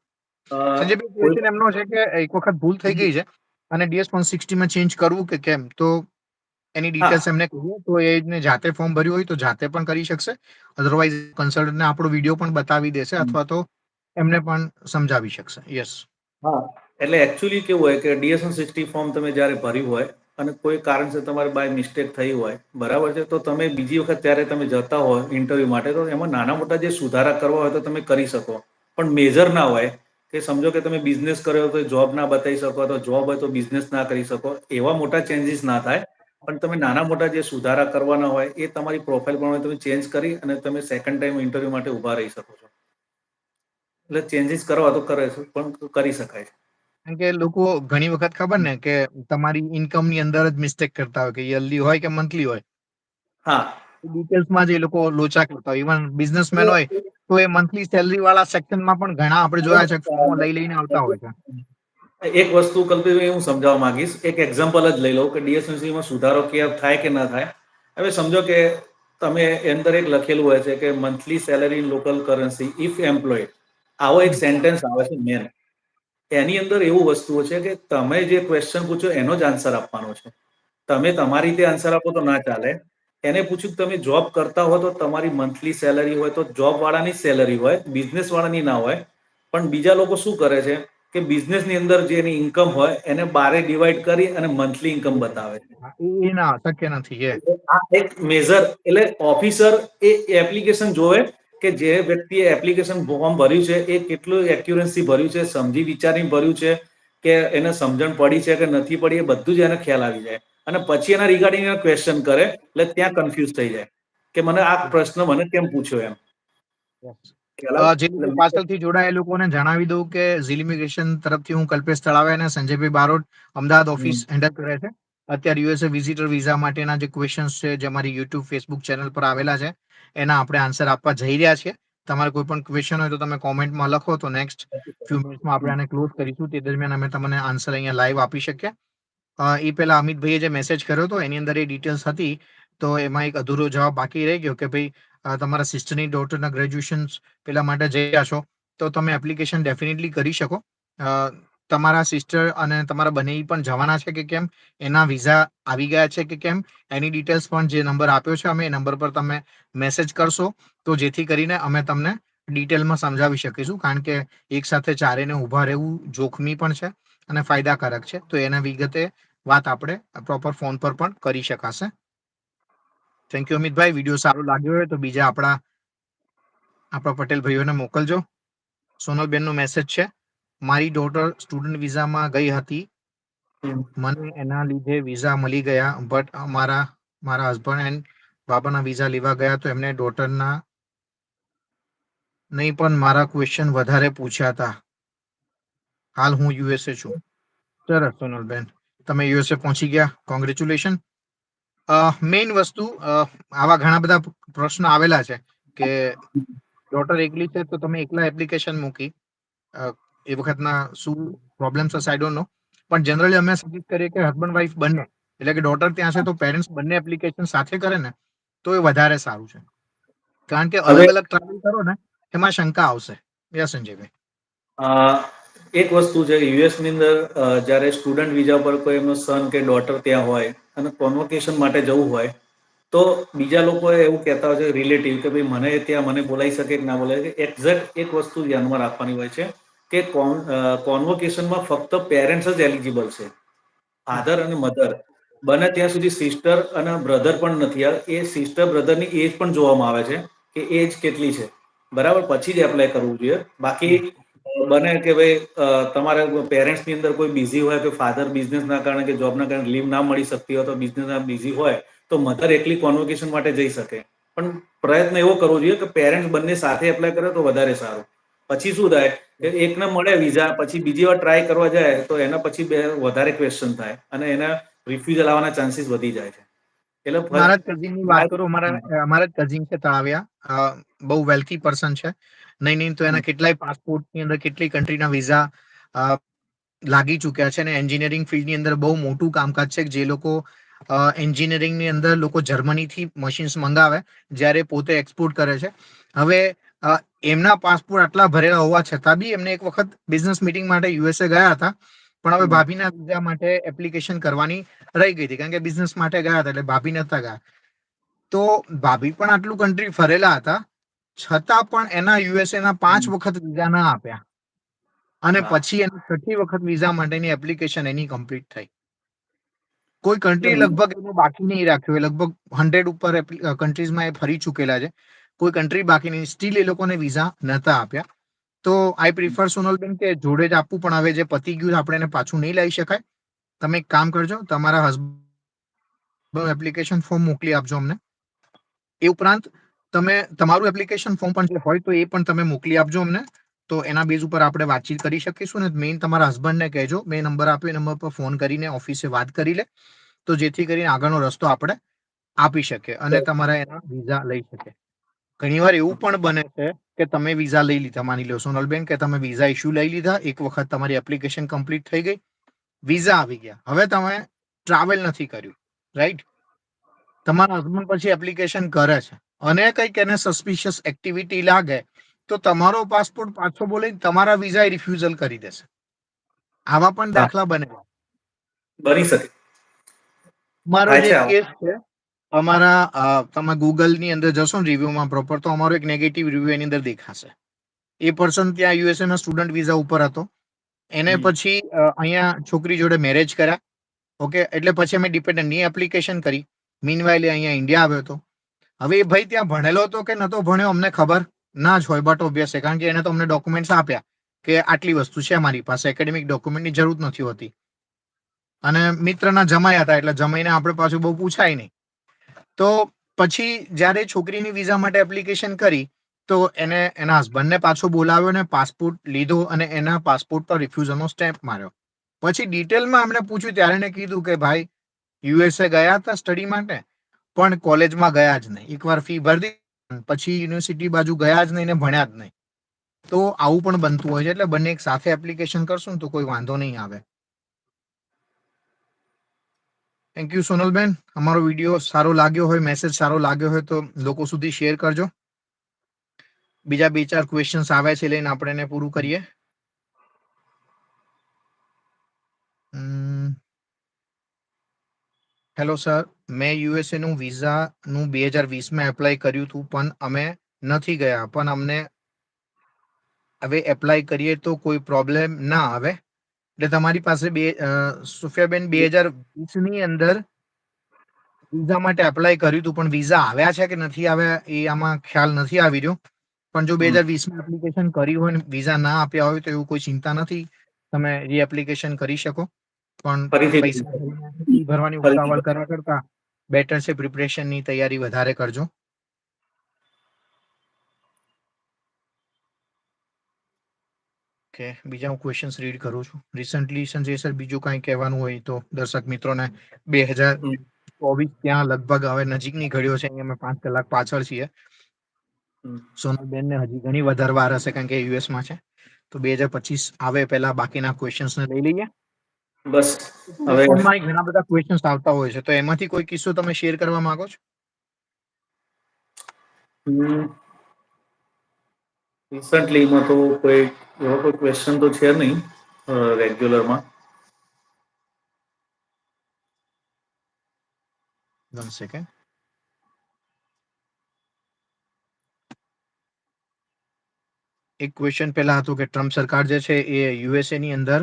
સંજયભાઈ, કોઈ ક્વેશ્ચન એમનો છે કે એક વખત ભૂલ થઈ ગઈ છે અને DS-160 માં ચેન્જ કરવું કે કેમ, તો એની હા ડિટેલ્સ એમને કહીએ તો એને જાતે ફોર્મ ભર્યું હોય તો જાતે પણ કરી શકશે, અધરવાઇઝ કન્સલ્ટન્ટને આપણો વિડીયો પણ બતાવી દેશે અથવા તો એમને પણ સમજાવી શકશે. યસ. હા, એટલે એકચ્યુઅલી કેવું હોય કે DS-160 ફોર્મ તમે જ્યારે ભર્યું હોય અને કોઈ કારણસર તમારે બાય મિસ્ટેક થઈ હોય, બરાબર છે, તો તમે બીજી વખત ત્યારે તમે જતા હોય ઇન્ટરવ્યુ માટે તો એમાં નાના મોટા જે સુધારા કરવા હોય તો તમે કરી શકો, પણ મેજર ના હોય કે સમજો કે તમે બિઝનેસ કર્યો તો જોબ ના બતાવી શકો, તો જોબ હોય તો બિઝનેસ ના કરી શકો, એવા મોટા ચેન્જીસ ના થાય. પણ તમે નાના મોટા જે સુધારા કરવાના હોય એ તમારી પ્રોફાઇલ પ્રમાણે તમે ચેન્જ કરી અને તમે સેકન્ડ ટાઈમ ઇન્ટરવ્યુ માટે ઉભા રહી શકો છો. એટલે ચેન્જીસ કરવા તો કરે છે પણ કરી શકાય છે. કારણ કે લોકો ઘણી વખત ખબર ને કે તમારી ઇન્કમ ની અંદર જ મિસ્ટેક કરતા હોય, કે યરલી હોય કે મંથલી હોય, હા. ડિટેલ્સમાં જે લોકો લોચા કરતા હોય, ઇવન બિઝનેસમેન હોય તો એ મંથલી સેલરી વાળા સેક્શનમાં પણ ઘણા આપણે જોયા છે ફોર્મો લઈને આવતા હોય છે. એક વસ્તુ કલ્પેશભાઈ હું સમજાવવા માંગીશ, એક એક્ઝામ્પલ જ લઈ લઉં કે DS-160 સુધારો થાય કે ના થાય. હવે સમજો કે તમે અંદર એક લખેલું હોય છે કે monthly salary in local currency if employed, આવો એક સેન્ટેન્સ આવે છે મેન. એની અંદર એવું વસ્તુઓ છે કે તમે જે ક્વેશ્ચન પૂછો એનો જ આન્સર આપવાનો છે. તમે તમારી રીતે આન્સર આપો તો ના ચાલે. એને પૂછ્યું કે તમે જોબ કરતા હો તો તમારી મંથલી સેલરી હોય તો જોબ વાળાની સેલરી હોય, બિઝનેસ વાળાની ના હોય. પણ બીજા લોકો શું કરે છે કે બિઝનેસની અંદર જે એની ઇન્કમ હોય એને બારે ડિવાઈડ કરી અને મંથલી ઇન્કમ બતાવે છે. એ ના શક્ય નથી. આ એક મેજર, એટલે ઓફિસર એ એપ્લિકેશન જોવે કે જે વ્યક્તિએ એપ્લિકેશન ફોર્મ ભર્યું છે એ કેટલું એક્યુરન્સી ભર્યું છે, સમજી વિચારીને ભર્યું છે કે એને સમજણ પડી છે કે નથી પડી, એ બધું જ એને ખ્યાલ આવી જાય. અને પછી એના રિગાર્ડિંગ ક્વેશ્ચન કરે એટલે ત્યાં કન્ફ્યુઝ થઈ જાય કે મને આ પ્રશ્ન મને કેમ પૂછ્યો એમ. ખ્યાલ આવે? જે લોકો પાછળથી જોડાય એ લોકોને જણાવી દઉં કે ઝીલ ઇમિગ્રેશન તરફથી હું કલ્પેશ તળાવે અને સંજયભાઈ બારોટ અમદાવાદ ઓફિસ હેન્ડલ કરે છે. અત્યારે યુએસએ વિઝિટર વિઝા માટેના જે ક્વેશ્ચન્સ છે જે અમારી યુટ્યુબ ફેસબુક ચેનલ પર આવેલા છે એના આપણે આન્સર આપવા જઈ રહ્યા છીએ. તમારે કોઈ પણ ક્વેશ્ચન હોય તો તમે કોમેન્ટમાં લખો તો નેક્સ્ટ ફ્યુ મિનિટ્સમાં આપણે આને ક્લોઝ કરીશું. તે દરમિયાન અમે તમને આન્સર અહીંયા લાઈવ આપી શકીએ. એ પહેલા અમિતભાઈએ જે મેસેજ કર્યો હતો એની અંદર એ ડિટેલ્સ હતી, તો એમાં એક અધૂરો જવાબ બાકી રહી ગયો કે ભાઈ તમારા સિસ્ટરની ડોટરના ગ્રેજ્યુએશન પેલા માટે જઈ રહ્યા છો તો તમે એપ્લિકેશન ડેફિનેટલી કરી શકો. તમારા સિસ્ટર અને તમારા બંને પણ જવાના છે કે કેમ, એના વિઝા આવી ગયા છે કે કેમ, એની ડિટેલ્સ પણ જે નંબર આપ્યો છે અમે એ નંબર પર તમે મેસેજ કરશો તો જેથી કરીને અમે તમને ડિટેલમાં સમજાવી શકીશું. કારણ કે એક સાથે ચારેયને ઉભા રહેવું જોખમી પણ છે અને ફાયદાકારક છે, તો એના વિગતે વાત આપણે પ્રોપર ફોન પર પણ કરી શકાશે. Thank you Amitbhai. વિડીયો સારો લાગ્યો હોય તો બીજા આપણા પટેલ ભાઈઓને મોકલજો. સોનલબેન નો મેસેજ છે, મારી ડોટર સ્ટુડન્ટ વિઝામાં ગઈ હતી, મને એના લીધે વિઝા મળી ગયા, બટ મારા હસબન્ડ એન્ડ બાબાના વિઝા લેવા ગયા તો એમને ડોટરના નહીં પણ મારા ક્વેશ્ચન વધારે પૂછ્યા હતા. હાલ હું યુએસએ છું. સરસ સોનલબેન, તમે યુએસએ પહોંચી ગયા, કોંગ્રેચ્યુલેશન. મેઇન વસ્તુ આવા ઘણા બધા પ્રશ્નો આવેલા છે કે ડોટર એકલી છે તો તમે એકલા એપ્લિકેશન મૂકી, એ વખતના શું પ્રોબ્લેમ્સ હશે આઈ ડોન્ટ નો, પણ જનરલી અમે સજેસ્ટ કરીએ કે હસબન્ડ વાઈફ બંને, એટલે કે ડોટર ત્યાં છે તો પેરેન્ટ્સ બંને એપ્લિકેશન સાથે કરે ને તો એ વધારે સારું છે. કારણ કે હવે અલગ અલગ ટ્રાવેલ કરો ને એમાં શંકા આવશે. યસ સંજયભાઈ. એક વસ્તુ છે યુએસ ની અંદર જ્યારે સ્ટુડન્ટ વિઝા પર કોઈ એમનો સન કે ડોટર ત્યાં હોય અને કોન્વોકેશન માટે જવું હોય તો બીજા લોકો એવું કહેતા હોય છે રિલેટિવ કે ભાઈ મને ત્યાં મને બોલાવી શકે કે ના બોલાવી શકે. એક્ઝેક્ટ એક વસ્તુ ધ્યાનમાં રાખવાની હોય છે કે કોન્વોકેશનમાં ફક્ત પેરેન્ટ્સ જ એલિજિબલ છે, ફાધર અને મધર. બને ત્યાં સુધી સિસ્ટર અને બ્રધર પણ નથી. એ સિસ્ટર બ્રધરની એજ પણ જોવામાં આવે છે કે એજ કેટલી છે, બરાબર, પછી જ એપ્લાય કરવું જોઈએ. બાકી બને કે ભાઈ તમારા પેરેન્ટ્સની અંદર કોઈ બિઝી હોય, કે ફાધર બિઝનેસના કારણે કે જોબના કારણે લીવ ના મળી શકતી હોય, તો બિઝનેસના બિઝી હોય તો મધર એકલી કોન્વોકેશન માટે જઈ શકે. પણ પ્રયત્ન એવો કરવો જોઈએ કે પેરેન્ટ્સ બંને સાથે એપ્લાય કરે તો વધારે સારું. પછી શું થાય કે એકને મળે વિઝા, પછી બીજી વાર ટ્રાય કરવા જાય તો એના પછી વધારે ક્વેશ્ચન થાય અને એના રિફ્યુઝલ આવવાના ચાન્સીસ વધી જાય છે. એટલે મારા જ કઝિન ની વાત કરું, અમારા જ કઝિન છે તળાવિયા, બહુ વેલ્થી પર્સન છે. નહીં તો એના કેટલાય પાસપોર્ટ ની અંદર કેટલી કન્ટ્રીના વિઝા લાગી ચુક્યા છે, અને એન્જિનિયરિંગ ફિલ્ડની અંદર બહુ મોટું કામકાજ છે. જે લોકો એન્જિનિયરિંગની અંદર લોકો જર્મનીથી મશીન્સ મંગાવે, જ્યારે પોતે એક્સપોર્ટ કરે છે. હવે એમના પાસપોર્ટ આટલા ભરેલા હોવા છતાં બી એમને એક વખત બિઝનેસ મીટિંગ માટે યુએસએ ગયા હતા. પણ હવે ભાભીના વિઝા માટે એપ્લિકેશન કરવાની રહી ગઈ હતી, કારણ કે બિઝનેસ માટે ગયા હતા, એટલે ભાભી નતા ગયા. તો ભાભી પણ આટલું કન્ટ્રી ફરેલા હતા, છતાં પણ એના યુએસએ ના 5 વખત વિઝા ના આપ્યા. અને હા, પછી એની 6ઠી વખત વિઝા માટેની એપ્લિકેશન એની કમ્પ્લીટ થઈ. કોઈ કન્ટ્રી એટલે લગભગ એનું બાકી નહીં રાખ્યું, લગભગ 100 ઉપર કન્ટ્રીઝમાં એ ફરી ચૂકેલા છે. કોઈ કન્ટ્રી બાકી નહીં, સ્ટીલ એ લોકોને વિઝા નતા આપ્યા. તો આઈ પ્રિફર, સોનલબેન, કે જોડે જ આપવું. પણ હવે જે પતી ગયું આપણે એને પાછું નહીં લઈ શકાય. તમે એક કામ કરજો, તમારા હસબન્ડ એપ્લિકેશન ફોર્મ મોકલી આપજો અમને. એ ઉપરાંત તમે તમારું એપ્લિકેશન ફોર્મ પણ જે હોય તો એ પણ તમે મોકલી આપજો અમને. તો એના બેઝ ઉપર આપણે વાતચીત કરી શકીશું. ને મેઇન તમારા હસબન્ડને કહેજો, મેં નંબર આપ્યો એ નંબર પર ફોન કરીને ઓફિસે વાત કરી લે, તો જેથી કરીને આગળનો રસ્તો આપણે આપી શકીએ અને તમારા એના વિઝા લઈ શકીએ. ઘણીવાર એવું પણ બને છે કે તમે વિઝા લઈ લીધા, માની લો સોનલબેન કે તમે વિઝા ઇશ્યુ લઈ લીધા, એક વખત તમારી એપ્લિકેશન કમ્પ્લીટ થઈ ગઈ, વિઝા આવી ગયા, હવે તમે ટ્રાવેલ નથી કર્યું, રાઈટ? તમારા હસબન્ડ પછી એપ્લિકેશન કરે છે અને કંઈક એને સસ્પિશિયસ એક્ટિવિટી લાગે તો તમારો પાસપોર્ટ પાછો બોલીને તમારા વિઝા રિફ્યુઝલ કરી દેશે. આવા પણ હા, દાખલા બને. બની શકે. મારો થાય જે છે એક આવું. કેસ છે, અમારા તમે ગૂગલ ની અંદર જશો ને રિવ્યુમાં પ્રોપર, તો અમારો એક નેગેટિવ રિવ્યુ એની અંદર દેખાશે. એ પર્સન ત્યાં યુએસએ ના સ્ટુડન્ટ વિઝા ઉપર હતો. એને હમ. પછી અહીંયા છોકરી જોડે મેરેજ કર્યા. ઓકે, એટલે પછી અમે ડિપેન્ડન્ટની એપ્લિકેશન કરી. મીનવાઇલ અહીંયા ઇન્ડિયા આવ્યો હતો. હવે એ ભાઈ ત્યાં ભણેલો હતો કે નતો ભણ્યો અમને ખબર ના જ હોય, બટ ઓબ્વિયસ છે, કારણ કે એને તો અમને ડોક્યુમેન્ટ્સ આપ્યા કે આટલી વસ્તુ છે મારી પાસે, એકેડેમિક ડોક્યુમેન્ટની જરૂર નથી હોતી. અને મિત્રના જમાઈ હતા, એટલે જમાઈને આપણે પાછું બહુ પૂછાય નહીં. તો પછી જ્યારે છોકરીની વિઝા માટે એપ્લિકેશન કરી, તો એને એના હસબન્ડને પાછો બોલાવ્યો અને પાસપોર્ટ લીધો અને એના પાસપોર્ટ પર રિફ્યુઝલનો સ્ટેમ્પ માર્યો. પછી ડિટેલમાં એમને પૂછ્યું ત્યારે એને કીધું કે ભાઈ યુએસએ ગયા હતા સ્ટડી માટે, પણ કોલેજમાં ગયા જ નહીં. એકવાર ફી ભરી દીધી, પછી યુનિવર્સિટી બાજુ ગયા જ નહીં ને ભણ્યા જ નહીં. તો આવું પણ બનતું હોય છે. એટલે બંને એક સાથે એપ્લિકેશન કરશું ને તો કોઈ વાંધો નહીં આવે. થેન્ક યુ સોનલબેન. અમારો વિડીયો સારો લાગ્યો હોય, મેસેજ સારો લાગ્યો હોય તો લોકો સુધી શેર કરજો. બીજા 2-4 ક્વેશ્ચન્સ આવે છે, લઈને આપણે એને પૂરું કરીએ. હેલો સર, મેં યુએસએ નું વિઝાનું 2020માં એપ્લાય કર્યું હતું, પણ અમે નથી ગયા. પણ અમને હવે એપ્લાય કરીએ તો કોઈ પ્રોબ્લેમ ના આવે? એટલે તમારી પાસે સુફિયાબેન 2020ની અંદર વિઝા માટે એપ્લાય કર્યું હતું, પણ વિઝા આવ્યા છે કે નથી આવ્યા એ આમાં ખ્યાલ નથી આવી રહ્યો. પણ જો હમ. 2020માં એપ્લિકેશન કરી હોય ને વિઝા ના આપ્યા હોય તો એવું કોઈ ચિંતા નથી, તમે રીએપ્લિકેશન કરી શકો. પણ ફરીથી પૈસા ફી ભરવાની ફરીથી ઉતાવળ કરવા કરતા બેટર છે પ્રિપરેશનની તૈયારી વધારે કરજો. કે બીજા હું ક્વેશ્ચન્સ રીડ કરું છું. રિસન્ટલી સંજય સર બીજું કાંઈ કહેવાનું હોય તો દર્શક મિત્રોને. 2024 ત્યાં લગભગ હવે નજીકની ઘડીઓ છે, અહીંયા અમે 5 કલાક પાછળ છીએ. સોનલબેનને હજી ઘણી વધારે વાર હશે, કારણ કે યુએસમાં છે. તો 2025 આવે પહેલા બાકીના ક્વેશ્ચન્સને લઈ લઈએ. બસ હવે ફોનમાં ઘણા બધા ક્વેશ્ચન્સ આવતા હોય છે, તો એમાંથી કોઈ કિસ્સો તમે શેર કરવા માંગો છો? રિસન્ટલીમાં તો કોઈ એવો કોઈ ક્વેશ્ચન તો છે નહીં રેગ્યુલરમાં. 1 સેકન્ડ. એક ક્વેશ્ચન પહેલા હતું કે ટ્રમ્પ સરકાર જે છે એ યુએસએ ની અંદર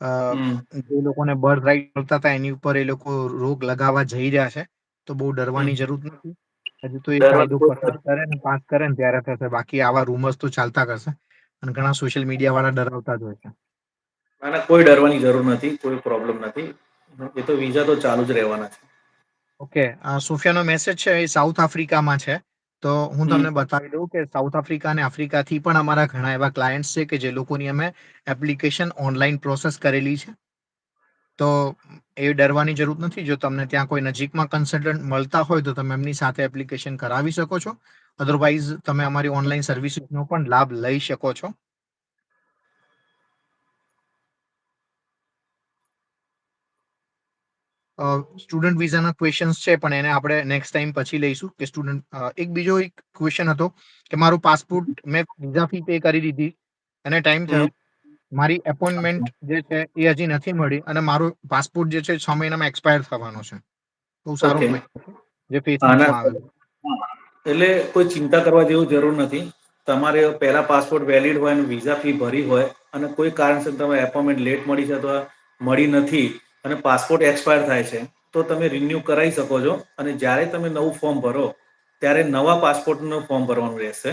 હમ. જે લોકોને બર્થ રાઇટ મળતા હતા એની ઉપર એ લોકો રોક લગાવવા જઈ રહ્યા છે. તો બહુ ડરવાની હમ. જરૂર નથી. હજુ તો એ ડરવાનું કાયદો કોઈ પસાર કરે ને પાસ કરે ને ત્યારે થશે. બાકી આવા રૂમર્સ તો ચાલતા કરશે અને ઘણા સોશિયલ મીડિયા વાળા ડરાવતા જ હોય છે. ના કોઈ ડરવાની જરૂર નથી, કોઈ પ્રોબ્લેમ નથી. એ તો વિઝા તો ચાલુ જ રહેવાના છે. ઓકે, સોફિયાનો મેસેજ છે એ સાઉથ આફ્રિકામાં છે. તો હું હમ. તમને બતાવી દઉં કે સાઉથ આફ્રિકા અને આફ્રિકાથી પણ અમારા ઘણા એવા ક્લાયન્ટ્સ છે કે જે લોકોની અમે એપ્લિકેશન ઓનલાઈન પ્રોસેસ કરેલી છે. તો એ ડરવાની જરૂર નથી. જો તમને ત્યાં કોઈ નજીકમાં કન્સલ્ટન્ટ મળતા હોય તો તમે એમની સાથે એપ્લિકેશન કરાવી શકો છો. અધરવાઇઝ તમે અમારી ઓનલાઈન સર્વિસીસનો પણ લાભ લઈ શકો છો. સ્ટુડન્ટ વિઝાના ક્વેશ્ચન્સ છે પણ એને આપણે નેક્સ્ટ ટાઈમ પછી લઈશું. કે એક બીજો એક ક્વેશ્ચન હતો કે મારો પાસપોર્ટ મેં વિઝા ફી પે કરી દીધી અને ટાઈમ હમ. થયો, મારી એપોઇન્ટમેન્ટ જે છે એ હજી નથી મળી અને મારો પાસપોર્ટ જે છે 6 મહિનામાં એક્સપાયર થવાનો છે. બહુ સારો ઓકે. ક્વેશ્ચન છે જે આના ફેસબુકમાં આવેલો. એટલે કોઈ ચિંતા કરવા જેવું જરૂર નથી. તમારે પહેલા પાસપોર્ટ વેલિડ હોય અને વિઝા ફી ભરી હોય અને કોઈ કારણસર તમે એપોઇન્ટમેન્ટ લેટ મળી છે અથવા મળી નથી અને પાસપોર્ટ એક્સપાયર થાય છે તો તમે રિન્યૂ કરાવી શકો છો. અને જ્યારે તમે નવું ફોર્મ ભરો ત્યારે નવા પાસપોર્ટનું ફોર્મ ભરવાનું રહેશે.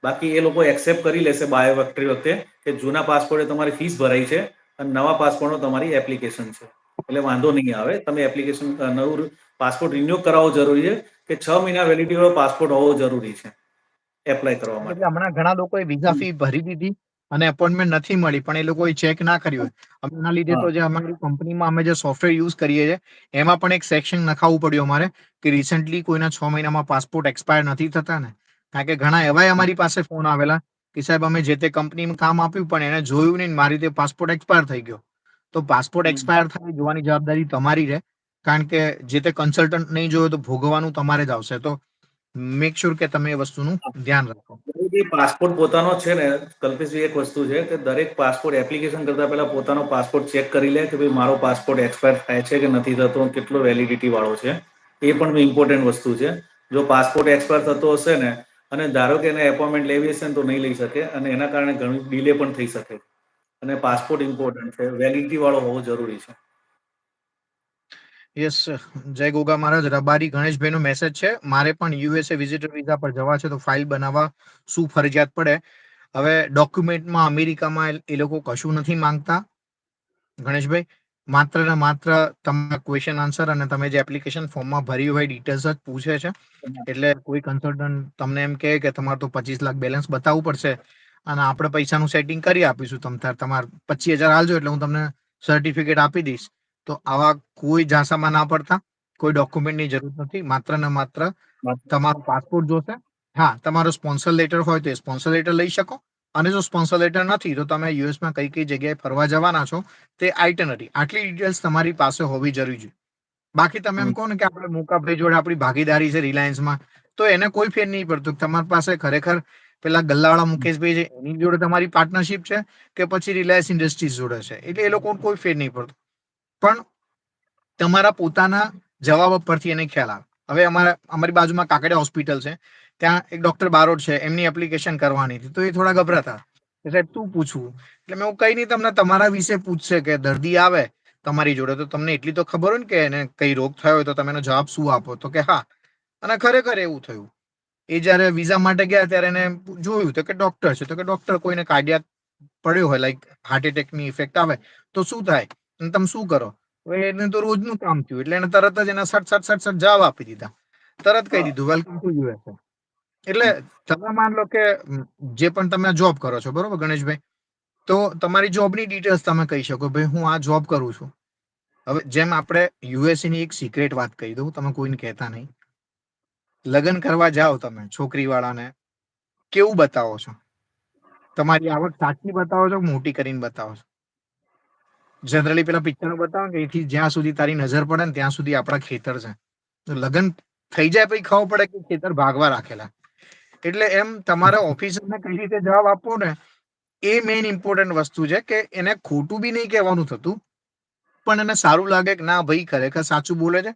બાકી એ લોકો એક્સેપ્ટ કરી લેશે બાયોમેટ્રિક વખતે કે જૂના પાસપોર્ટે તમારી ફીસ ભરાઈ છે અને નવા પાસપોર્ટનો તમારી એપ્લિકેશન છે. એટલે વાંધો નહીં આવે. તમે એપ્લિકેશન નવું પાસપોર્ટ રિન્યૂ કરાવવો જરૂરી છે કે 6 મહિના વેલિડિટી વાળો પાસપોર્ટ હોવો જરૂરી છે એપ્લાય કરવા માટે. એટલે હમણાં ઘણા લોકોએ વિઝા હમ. ફી ભરી દીધી અને એપોઇન્ટમેન્ટ નથી મળી પણ એ લોકોએ ચેક ના કર્યું હોય. એમના લીધે હા. તો જે અમારી કંપનીમાં અમે જે સોફ્ટવેર યુઝ કરીએ છીએ એમાં પણ એક સેક્શન નખાવવું પડ્યું અમારે કે રિસેન્ટલી કોઈના 6 મહિનામાં પાસપોર્ટ એક્સપાયર નથી થતા ને. કારણ કે ઘણા એવાય અમારી પાસે ફોન આવેલા કે સાહેબ અમે જે તે કંપનીમાં કામ આપ્યું પણ એને જોયું નહીં, મારી રીતે પાસપોર્ટ એક્સપાયર થઈ ગયો. તો પાસપોર્ટ હમ. એક્સપાયર થાય જોવાની જવાબદારી તમારી રહે. કારણ કે જે તે કન્સલ્ટન્ટ નહીં જોયો તો ભોગવવાનું તમારે જ આવશે. તો મેક શ્યોર કે તમે એ વસ્તુનું ધ્યાન રાખો. જે પાસપોર્ટ પોતાનો છે ને, કલ્પેશભાઈ, એક વસ્તુ છે કે દરેક પાસપોર્ટ એપ્લિકેશન કરતા પહેલા પોતાનો પાસપોર્ટ ચેક કરી લે કે ભાઈ મારો પાસપોર્ટ એક્સપાયર થાય છે કે નથી થતો, કેટલો વેલિડિટી વાળો છે. એ પણ ઇમ્પોર્ટન્ટ વસ્તુ છે. જો પાસપોર્ટ એક્સપાયર થતો હશે ને અને ધારો કે એને એપોઇન્ટમેન્ટ લેવી હશે ને તો નહીં લઈ શકે અને એના કારણે ઘણું ડિલે પણ થઈ શકે. અને પાસપોર્ટ ઇમ્પોર્ટન્ટ છે, વેલિડિટી વાળો હોવો જરૂરી છે. યસ જય ગોગા મહારાજ. રબારી ગણેશભાઈ નો મેસેજ છે, મારે પણ યુએસએ વિઝિટર વિઝા પર જવા છે તો ફાઇલ બનાવવા શું ફરજિયાત પડે? હવે ડોક્યુમેન્ટમાં અમેરિકામાં એ લોકો કશું નથી માંગતા ગણેશભાઈ. માત્ર ને માત્ર તમારા ક્વેશ્ચન આન્સર અને તમે જે એપ્લિકેશન ફોર્મમાં ભર્યું હોય ડિટેલ્સ જ પૂછે છે. એટલે કોઈ કન્સલ્ટન્ટ તમને એમ કહે કે તમારે તો 25 લાખ બેલેન્સ બતાવવું પડશે અને આપણે પૈસાનું સેટિંગ કરી આપીશું, તમારે 25,000 હાલજો એટલે હું તમને સર્ટિફિકેટ આપી દઈશ. તો આવા કોઈ ઝાંસામાં ના પડતા. કોઈ ડોક્યુમેન્ટની જરૂર નથી. માત્ર ને માત્ર તમારો પાસપોર્ટ જોશે. હા, તમારો સ્પોન્સર લેટર હોય તો એ સ્પોન્સર લેટર લઈ શકો. અને જો સ્પોન્સર લેટર નથી તો તમે યુએસમાં કઈ કઈ જગ્યાએ ફરવા જવાના છો તે આઇટનરી, આટલી ડિટેલ્સ તમારી પાસે હોવી જરૂરી છે. બાકી તમે એમ કહો ને કે આપણે મોકાભાઈ જોડે આપણી ભાગીદારી છે રિલાયન્સમાં, તો એને કોઈ ફેર નહીં પડતું. તમારી પાસે ખરેખર પેલા ગલ્લાવાળા મુકેશભાઈ છે એની જોડે તમારી પાર્ટનરશિપ છે કે પછી રિલાયન્સ ઇન્ડસ્ટ્રીઝ જોડે છે, એટલે એ લોકો કોઈ ફેર નહીં પડતો. પણ તમારા પોતાના જવાબ પરથી એને ખ્યાલ આવે. હવે અમારી બાજુમાં કાકડિયા હોસ્પિટલ છે, ત્યાં એક ડોક્ટર બારોટ છે, એમની એપ્લિકેશન કરવાની હતી તો એ થોડા ગભરાતા કે સાહેબ તું પૂછવું. એટલે મેં કઈ નહીં, તમને તમારા વિશે પૂછશે કે દર્દી આવે તમારી જોડે તો તમને એટલી તો ખબર હોય ને કે એને કઈ રોગ થયો હોય તો તમે એનો જવાબ શું આપો. તો કે હા. અને ખરેખર એવું થયું. એ જયારે વિઝા માટે ગયા ત્યારે એને જોયું તો કે ડોક્ટર છે, તો કે ડોક્ટર કોઈને કાર્ડિયાક પડ્યો હોય, લાઈક હાર્ટ એટેકની ઇફેક્ટ આવે તો શું થાય અને તમે શું કરો? હવે એને તો રોજનું કામ થયું એટલે એને તરત જ એના સટ સટ સટ સટ જવાબ આપી દીધા. તરત કહી દીધું વેલકમ ટુ યુએસએ. એટલે તમે માન લો કે જે પણ તમે જોબ કરો છો, બરોબર ગણેશભાઈ, તો તમારી જોબની ડિટેલ્સ તમે કહી શકો ભાઈ હું આ જોબ કરું છું. હવે જેમ આપણે યુએસએ ની એક સિક્રેટ વાત કહી દઉં, તમે કોઈને કહેતા નહીં. લગ્ન કરવા જાઓ તમે છોકરી વાળાને કેવું બતાવો છો? તમારી આવક સાચી બતાવો છો, મોટી કરીને બતાવો છો? જનરલી પેલા પિક્ચરો બતાવે કે અહીંથી જ્યાં સુધી તારી નજર પડે ને ત્યાં સુધી આપણા ખેતર છે. તો લગ્ન થઈ જાય પછી ખબર પડે કે ખેતર ભાગવા રાખેલા. એટલે એમ તમારે ઓફિસરને કઈ રીતે જવાબ આપવો ને એ મેઇન ઇમ્પોર્ટન્ટ વસ્તુ છે કે એને ખોટું બી નહીં કહેવાનું થતું પણ એને સારું લાગે કે ના ભાઈ ખરેખર સાચું બોલે છે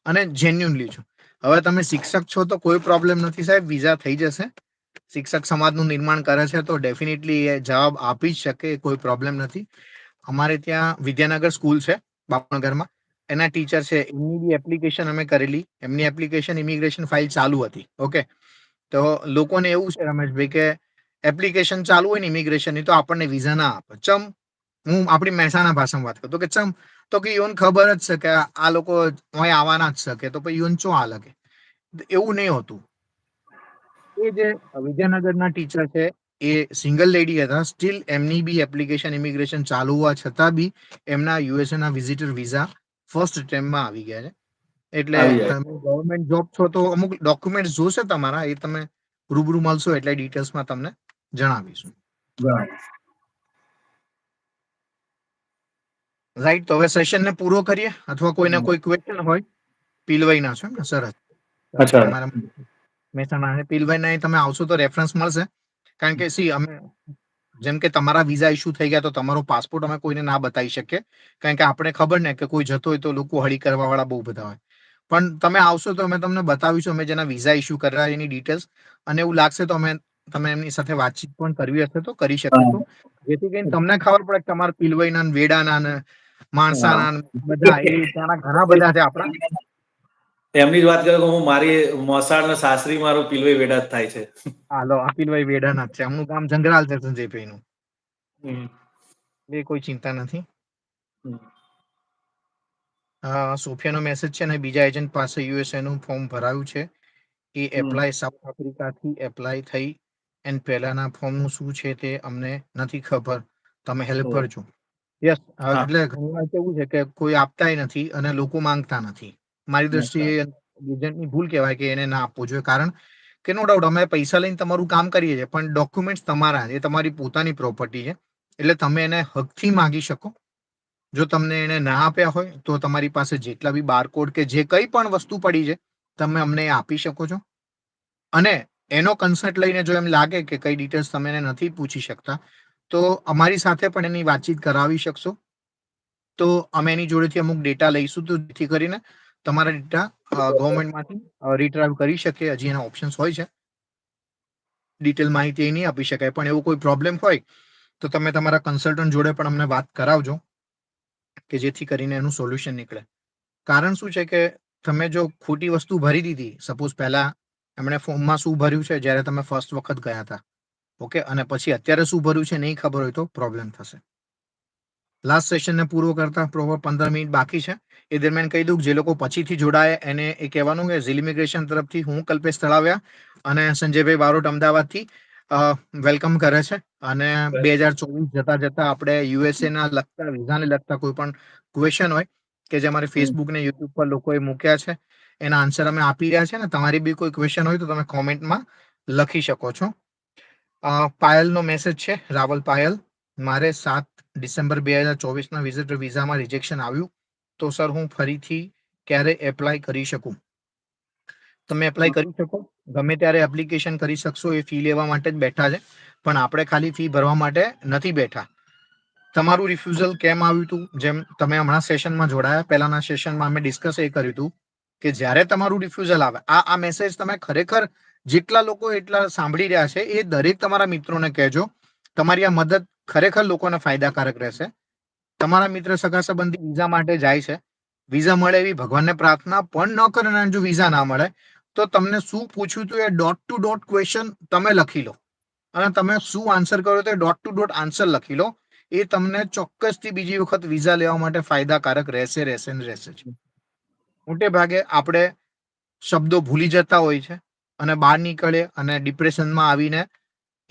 અને જેન્યુનલી છું. હવે તમે શિક્ષક છો તો કોઈ પ્રોબ્લેમ નથી સાહેબ, વિઝા થઈ જશે. શિક્ષક સમાજનું નિર્માણ કરે છે તો ડેફિનેટલી એ જવાબ આપી જ શકે, કોઈ પ્રોબ્લેમ નથી. અમારે ત્યાં વિદ્યાનગર સ્કૂલ છે બાપનગરમાં, એના ટીચર છે, એમની બી એપ્લિકેશન અમે કરેલી. એમની એપ્લિકેશન ઇમિગ્રેશન ફાઇલ ચાલુ હતી. ઓકે, તો લોકોને એવું છે રમેશભાઈ કે એપ્લિકેશન ચાલુ હોય ને ઇમિગ્રેશનની તો આપણને વિઝા ના આપે. ચમ, હું આપણી મહેસાણા ભાષામાં વાત કરતો કે ચમ, તો કે યોન ખબર જ છે કે આ લોકો અહીં આવવાના જ શકે, તો પછી યોન ચો આ લગે. એવું નહીં હોતું. એ જે વિદ્યાનગરના ટીચર છે એ સિંગલ લેડી હતા, સ્ટીલ એમની બી એપ્લિકેશન ઇમિગ્રેશન ચાલુ હોવા છતાં બી એમના યુએસએ ના વિઝિટર વિઝા ફર્સ્ટ અટેમ્પમાં આવી ગયા છે. એટલે આવી જાય. તમે ગવર્મેન્ટ જોબ છો તો અમુક ડોક્યુમેન્ટ જોશે તમારા, એ તમે રૂબરૂ મળશો એટલે ડિટેલ્સમાં તમને જણાવીશું. રાઈટ, તો હવે સેશનને પૂરો કરીએ, અથવા કોઈને કોઈ ક્વેશ્ચન હોય. પીલવાઈ ના છો એમ ને? સરસ. અચ્છા. તમારા મહેસાણા પીલવાઈ ના તમે આવશો તો રેફરન્સ મળશે. કારણ કે સી અમે જેમ કે તમારા વિઝા ઇસ્યુ થઈ ગયા તો તમારો પાસપોર્ટ અમે કોઈને ના બતાવી શકીએ, કારણ કે આપણે ખબર ને કે કોઈ જતો હોય તો લોકો હળી કરવા વાળા બહુ બધા હોય. પણ તમે આવશો તો અમે તમને બતાવીશું, અમે જેના વિઝા ઇસ્યુ કર્યા એની ડિટેલ્સ, અને એવું લાગશે તો તમે એમની સાથે વાતચીત પણ કરવી હશે તો કરી શકીશું, જેથી કરીને તમને ખબર પડે કે તમારા પીલવાઈના ને વેડાના ને માણસાના બધા એ ત્યાંના ઘણા બધા છે આપણા. એમની જ વાત કરું તો હું મારી મોસાળ ને સાસરી મારું પીલવાઈ વેડા જ થાય છે. હાલો, આ પીલવાઈ વેડાના જ છે. એમનું કામ જંગરાલ છે સંજયભાઈ નું. એ કોઈ ચિંતા નથી. સોફિયાનો મેસેજ છે ને, બીજા એજન્ટ પાસે યુએસએ નું ફોર્મ ભરાયું છે, એ એપ્લાય સાઉથ આફ્રિકાથી એપ્લાય થઈ, એન્ડ પહેલાના ફોર્મનું શું છે તે અમને નથી ખબર, તમે હેલ્પ કરજો. યસ, એટલે ઘણી વાર કેવું છે કે કોઈ આપતાય નથી અને લોકો માંગતા નથી. મારી દ્રષ્ટિએ એજન્ટની ભૂલ કહેવાય કે એને ના આપવું જોઈએ, કારણ કે નો ડાઉટ અમે પૈસા લઈને તમારું કામ કરીએ છીએ, પણ ડોક્યુમેન્ટ્સ તમારા, એ તમારી પોતાની પ્રોપર્ટી છે, એટલે તમે એને હકથી માંગી શકો. જો તમને એને ના આપ્યા હોય તો તમારી પાસે જેટલા બી બારકોડ કે જે કંઈ પણ વસ્તુ પડી છે તમે અમને આપી શકો છો. અને એનો કન્સર્ટ લઈને જો એમ લાગે કે કઈ ડિટેલ્સ તમે એને નથી પૂછી શકતા, તો અમારી સાથે પણ એની વાતચીત કરાવી શકશો. તો અમે એની જોડેથી અમુક ડેટા લઈશું, તો જેથી કરીને તમારા ડેટા ગવર્મેન્ટમાંથી રિટ્રાઈવ કરી શકે. હજી એના ઓપ્શન્સ હોય છે, ડિટેલ માહિતી એ નહીં આપી શકાય, પણ એવું કોઈ પ્રોબ્લેમ હોય તો તમે તમારા કન્સલ્ટન્ટ જોડે પણ અમને વાત કરાવજો, કે જેથી કરીને એનું સોલ્યુશન નીકળે. કારણ શું છે કે તમે જો ખોટી વસ્તુ ભરી દીધી, સપોઝ પહેલા એમણે ફોર્મમાં શું ભર્યું છે જ્યારે તમે ફર્સ્ટ વખત ગયા હતા, ઓકે, અને પછી અત્યારે શું ભર્યું છે નહીં ખબર હોય તો પ્રોબ્લેમ થશે. લાસ્ટ સેશનને પૂરો કરતા પ્રોપર 15 મિનિટ બાકી છે. એ દરમિયાન કહી દઉં, જે લોકો પછીથી જોડાય એને એ કહેવાનું કે ઝીલ ઇમિગ્રેશન તરફથી હું કલ્પેશ તળાવિયા અને સંજયભાઈ બારોટ અમદાવાદથી વેલકમ કરે છે. અને 2024 જતા જતા આપણે યુએસએ ના લગતા, વિઝાને લગતા કોઈ પણ ક્વેશ્ચન હોય કે જે અમારે ફેસબુક ને યુટ્યુબ પર લોકોએ મૂક્યા છે, એના આન્સર અમે આપી રહ્યા છે. ને તમારી બી કોઈ ક્વેશ્ચન હોય તો તમે કોમેન્ટમાં લખી શકો છો. પાયલનો મેસેજ છે, રાવલ પાયલ, મારે 7 ડિસેમ્બર 2024 વિઝિટર વિઝામાં રિજેક્શન આવ્યું, તો સર હું ફરીથી ક્યારે એપ્લાય કરી શકું? તમે એપ્લાય કરી શકો, ગમે ત્યારે એપ્લિકેશન કરી શકશો. એ ફી લેવા માટે જ બેઠા છે, પણ આપણે ખાલી ફી ભરવા માટે નથી બેઠા. તમારું રિફ્યુઝલ કેમ આવ્યું હતું, જેમ તમે હમણાં સેશનમાં જોડાયા, પહેલાના સેશનમાં અમે ડિસ્કસ એ કર્યું હતું કે જ્યારે તમારું રિફ્યુઝલ આવે, આ મેસેજ તમે ખરેખર જેટલા લોકો એટલા સાંભળી રહ્યા છે એ દરેક તમારા મિત્રોને કહેજો. તમારી આ મદદ ખરેખર લોકોને ફાયદાકારક રહેશે. તમારા મિત્ર સગા સંબંધી વિઝા માટે જાય છે, વિઝા મળે એવી ભગવાનને પ્રાર્થના પણ ન કરે, અને જો વિઝા ના મળે તો તમને શું પૂછ્યું હતું એ ડોટ ટુ ડોટ ક્વેશ્ચન તમે લખી લો, અને તમે શું આન્સર કર્યો તો ડોટ ટુ ડોટ આન્સર લખી લો. એ તમને ચોક્કસથી બીજી વખત વિઝા લેવા માટે ફાયદાકારક રહેશે જ. મોટે ભાગે આપણે શબ્દો ભૂલી જતા હોય છે અને બહાર નીકળે અને ડિપ્રેશનમાં આવીને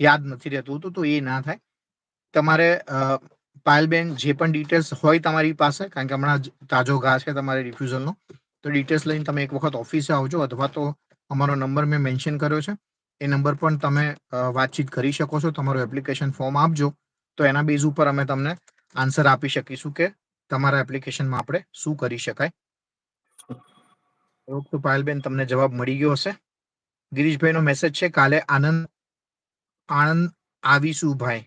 યાદ નથી રહેતું, તો એ ના થાય. તમારે પાયલબેન જે પણ ડિટેલ્સ હોય તમારી પાસે, કારણ કે હમણાં તાજો ઘા છે તમારે રિફ્યુઝલનો, તો ડિટેલ્સ લઈને તમે એક વખત ઓફિસે આવજો, અથવા તો અમારો નંબર મેં મેન્શન કર્યો છે, એ નંબર પર તમે વાતચીત કરી શકો છો. તમારું એપ્લિકેશન ફોર્મ આપજો, તો એના બેઝ ઉપર અમે તમને આન્સર આપી શકીશું કે તમારા એપ્લિકેશનમાં આપણે શું કરી શકાય. તો પાયલબેન તમને જવાબ મળી ગયો હશે. ગિરીશભાઈનો મેસેજ છે, કાલે આણંદ આવીશું ભાઈ.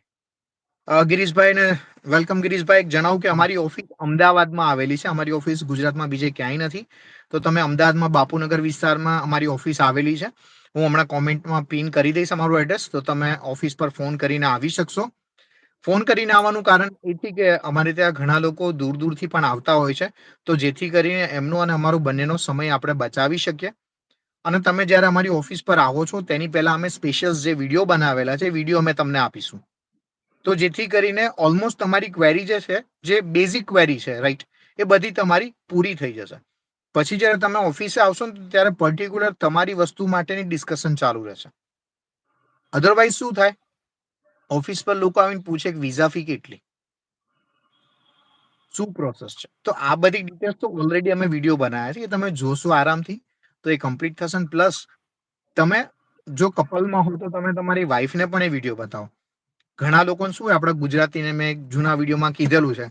ગિરીશભાઈને વેલકમ. ગિરીશભાઈ, જણાવું કે અમારી ઓફિસ અમદાવાદમાં આવેલી છે. અમારી ઓફિસ ગુજરાતમાં બીજે ક્યાંય નથી. તો તમે અમદાવાદમાં બાપુનગર વિસ્તારમાં અમારી ઓફિસ આવેલી છે. હું હમણાં કોમેન્ટમાં પિન કરી દઈશ અમારું એડ્રેસ, તો તમે ઓફિસ પર ફોન કરીને આવી શકશો. ફોન કરીને આવવાનું કારણ એથી કે અમારે ત્યાં ઘણા લોકો દૂર દૂરથી પણ આવતા હોય છે, તો જેથી કરીને એમનો અને અમારો બંનેનો સમય આપણે બચાવી શકીએ. અને તમે જ્યારે અમારી ઓફિસ પર આવો છો તેની પહેલા અમે સ્પેશિયલ જે વિડીયો બનાવેલા છે, વિડીયો અમે તમને આપીશું. તો જેથી કરીને ઓલમોસ્ટ તમારી ક્વેરી જે છે, જે બેઝિક ક્વેરી છે, રાઈટ, એ બધી તમારી પૂરી થઈ જશે. પછી જ્યારે તમે ઓફિસે આવશો ને ત્યારે પર્ટિક્યુલર તમારી વસ્તુ માટેની ડિસ્કશન ચાલુ રહેશે. અધરવાઇઝ શું થાય, ઓફિસ પર લોકો આવીને પૂછે કે વિઝા ફી કેટલી, શું પ્રોસેસ છે. તો આ બધી ડિટેલ્સ તો ઓલરેડી અમે વિડીયો બનાવ્યા છે, એ તમે જોશો આરામથી તો એ કમ્પ્લીટ થશે. પ્લસ તમે જો કપલમાં હો તો તમે તમારી વાઈફને પણ એ વિડીયો બતાવો. ઘણા લોકોને શું હોય, આપણા ગુજરાતીને મેં જૂના વિડીયોમાં કીધેલું છે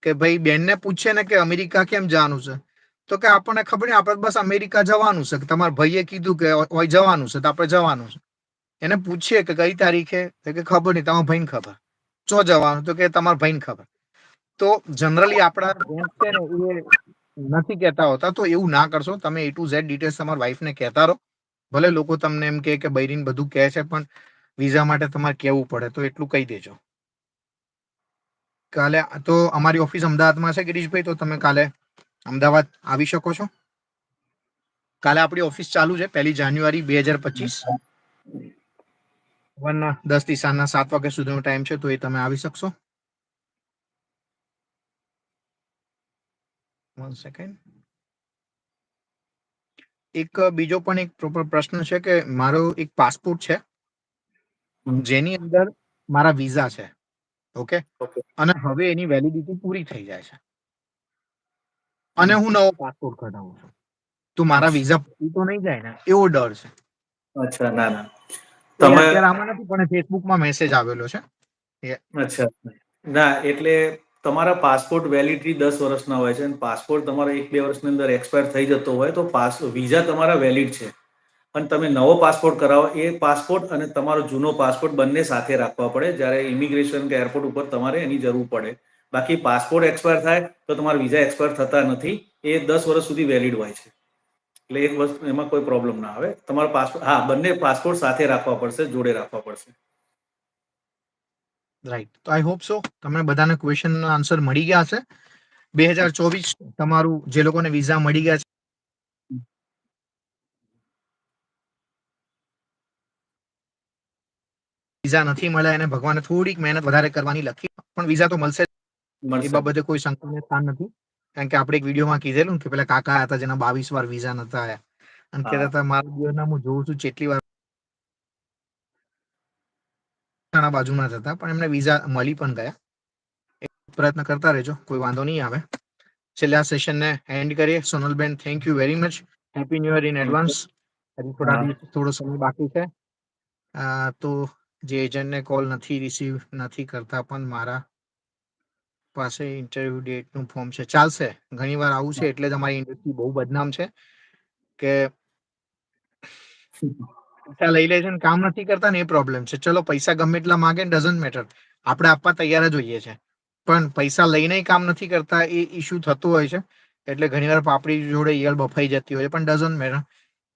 કે ભાઈ બેનને પૂછે ને કે અમેરિકા કેમ જવાનું છે, તો કે આપણને ખબર નહીં, આપણે બસ અમેરિકા જવાનું છે, તમારા ભાઈએ કીધું કે હોય જવાનું છે તો આપણે જવાનું છે. એને પૂછીએ કે કઈ તારીખે, તો કે ખબર નહીં, તમારા ભાઈને ખબર. ચો જવાનું, તો કે તમારા ભાઈને ખબર. તો જનરલી આપણા જેન્ટ્સ છે ને એ નથી કહેતા હોતા, તો એવું ના કરશો. તમે A to Z ડિટેલ્સ તમારા વાઈફને કહેતા રહો. ભલે લોકો તમને એમ કે બૈરીન બધું કહે છે, પણ વિઝા માટે તમારે કહેવું પડે તો એટલું કહી દેજો. કાલે તો અમારી ઓફિસ અમદાવાદમાં છે ગિરીશભાઈ, તો તમે કાલે અમદાવાદ આવી શકો છો. કાલે આપણી ઓફિસ ચાલુ છે 1 જાન્યુઆરી 2025. 10 થી સાંજના 7 વાગ્યા સુધીનો ટાઈમ છે, તો એ તમે આવી શકશો. 1 સેકન્ડ. એક બીજો પણ એક પ્રોપર પ્રશ્ન છે કે મારો એક પાસપોર્ટ છે જેની અંદર મારા વિઝા છે, ઓકે, ઓકે. અને હવે એની વેલિડિટી પૂરી થઈ જાય છે અને હું નવો પાસપોર્ટ કઢાવું છું, તો મારા વિઝા પૂરી તો નહીં જાય ને, એવો ડર છે. અચ્છા, ના ના, એ તમે અત્યારે આમાં નથી, પણ ફેસબુકમાં મેસેજ આવેલો છે. અચ્છા, ના એટલે તમારા પાસપોર્ટ વેલિડિટી 10 વર્ષના હોય છે અને પાસપોર્ટ તમારો 1-2 વર્ષની અંદર એક્સપાયર થઈ જતો હોય તો વિઝા તમારા વેલિડ છે અને તમે નવો પાસપોર્ટ કરાવો, એ પાસપોર્ટ અને તમારો જૂનો પાસપોર્ટ બંને સાથે રાખવા પડે જ્યારે ઇમિગ્રેશન કે એરપોર્ટ ઉપર તમારે એની જરૂર પડે. બાકી પાસપોર્ટ એક્સપાયર થાય તો તમારા વિઝા એક્સપાયર થતા નથી, એ 10 વર્ષ સુધી વેલિડ હોય છે. એટલે એક વસ્તુ એમાં કોઈ પ્રોબ્લેમ ના આવે. તમારો પાસપોર્ટ, હા, બંને પાસપોર્ટ સાથે રાખવા પડશે, જોડે રાખવા પડશે. રાઈટ. તો આઈ હોપ સો તમને બધાને ક્વેશ્ચનના આન્સર મળી ગયા હશે. 2024 તમારું જે લોકોને વિઝા મળી ગયા છે, વિઝા નથી મળ્યા એને ભગવાને થોડીક મહેનત વધારે કરવાની લખી, પણ વિઝા તો મળશે. એ મળશે. બાબતે કોઈ શંકાને સ્થાન નથી. કારણ કે આપણે એક વિડીયોમાં કીધેલું કે પેલા કાકા હતા જેના 22 વાર વિઝા નતા આવ્યા અને હા. કહેતા હતા મારા જીવનમાં હું જોઉં છું જેટલી વાર બાજુમાં જ હતા, પણ એમને વિઝા મળી પણ ગયા. પ્રયત્ન કરતા રહેજો, કોઈ વાંધો નહીં આવે. છેલ્લે આ સેશનને એન્ડ કરીએ. Sonalben, thank you very much. Happy new year in advance. હજી હા. થોડો સમય બાકી છે. તો જે એજન્ટને કોલ નથી રિસીવ નથી કરતા પણ મારા પાસે ઇન્ટરવ્યુ ડેટનું ફોર્મ છે, ચાલશે. ઘણી વાર આવું છે એટલે જ અમારી ઇન્ડસ્ટ્રી બહુ બદનામ છે કે પૈસા લઈ લે છે ને કામ નથી કરતા ને, એ પ્રોબ્લેમ છે. ચલો પૈસા ગમે એટલા માંગે, ડઝન્ટ મેટર, આપણે આપવા તૈયાર જ હોઈએ છે, પણ પૈસા લઈને કામ નથી કરતા, એ ઇસ્યુ થતો હોય છે. એટલે ઘણીવાર આપણી જોડે ઈયળ બફાઈ જતી હોય, પણ ડઝન્ટ મેટર.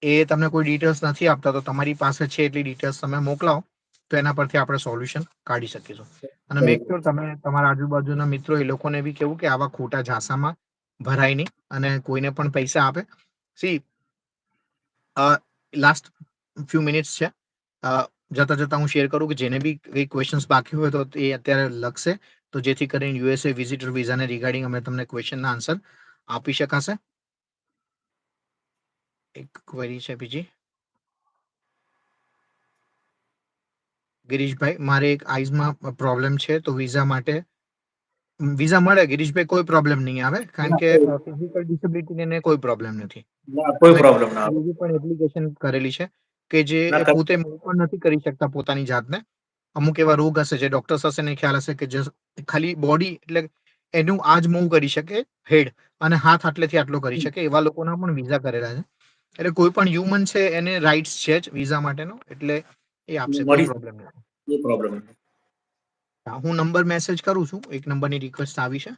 એ તમને કોઈ ડિટેલ્સ નથી આપતા તો તમારી પાસે છે એટલી ડિટેલ્સ તમે મોકલાવો, તો એના પરથી આપણે સોલ્યુશન કાઢી શકીશું. અને મેક શ્યોર તમે તમારા આજુબાજુના મિત્રો એ લોકોને બી કેવું કે આવા ખોટા ઝાંસામાં ભરાય નહીં અને કોઈને પણ પૈસા આપે. સી લાસ્ટ ફ્યુ મિનિટ્સ છે. જતા જતા હું શેર કરું કે જેને બી કઈ ક્વેશ્ચન્સ બાકી હોય તો એ અત્યારે લખશે, તો જેથી કરીને યુએસએ વિઝિટર વિઝાને રિગાર્ડિંગ અમે તમને ક્વેશ્ચનના આન્સર આપી શકાશે. એક ક્વેરી છે બીજી, ગિરીશભાઈ, મારે એક આઈઝમાં પ્રોબ્લેમ છે તો વિઝા માટે વિઝા મળે ગિરીશભાઈ, કોઈ પ્રોબ્લેમ નહીં આવે, કારણ ના, કે ફિઝિકલ ડિસેબિલિટીને કોઈ પ્રોબ્લેમ નથી. કોઈ અમે પ્રોબ્લેમ ના આવે. બીજી પણ એપ્લિકેશન કરેલી છે કે જે ના પોતે પણ નથી કરી શકતા પોતાની જાતને. અમુક એવા રોગ હશે જે ડોક્ટર્સ હશે ને ખ્યાલ હશે કે ખાલી બોડી એટલે એનું આ જ મૂવ કરી શકે, હેડ, અને હાથ આટલેથી આટલો કરી શકે, એવા લોકોના પણ વિઝા કરેલા છે. એટલે કોઈ પણ હ્યુમન છે એને રાઇટ્સ છે જ વિઝા માટેનો, એટલે એ આપશે, કોઈ મળી પ્રોબ્લેમ નથી. કોઈ પ્રોબ્લેમ નથી. હું નંબર મેસેજ કરું છું, એક નંબરની રિક્વેસ્ટ આવી છે.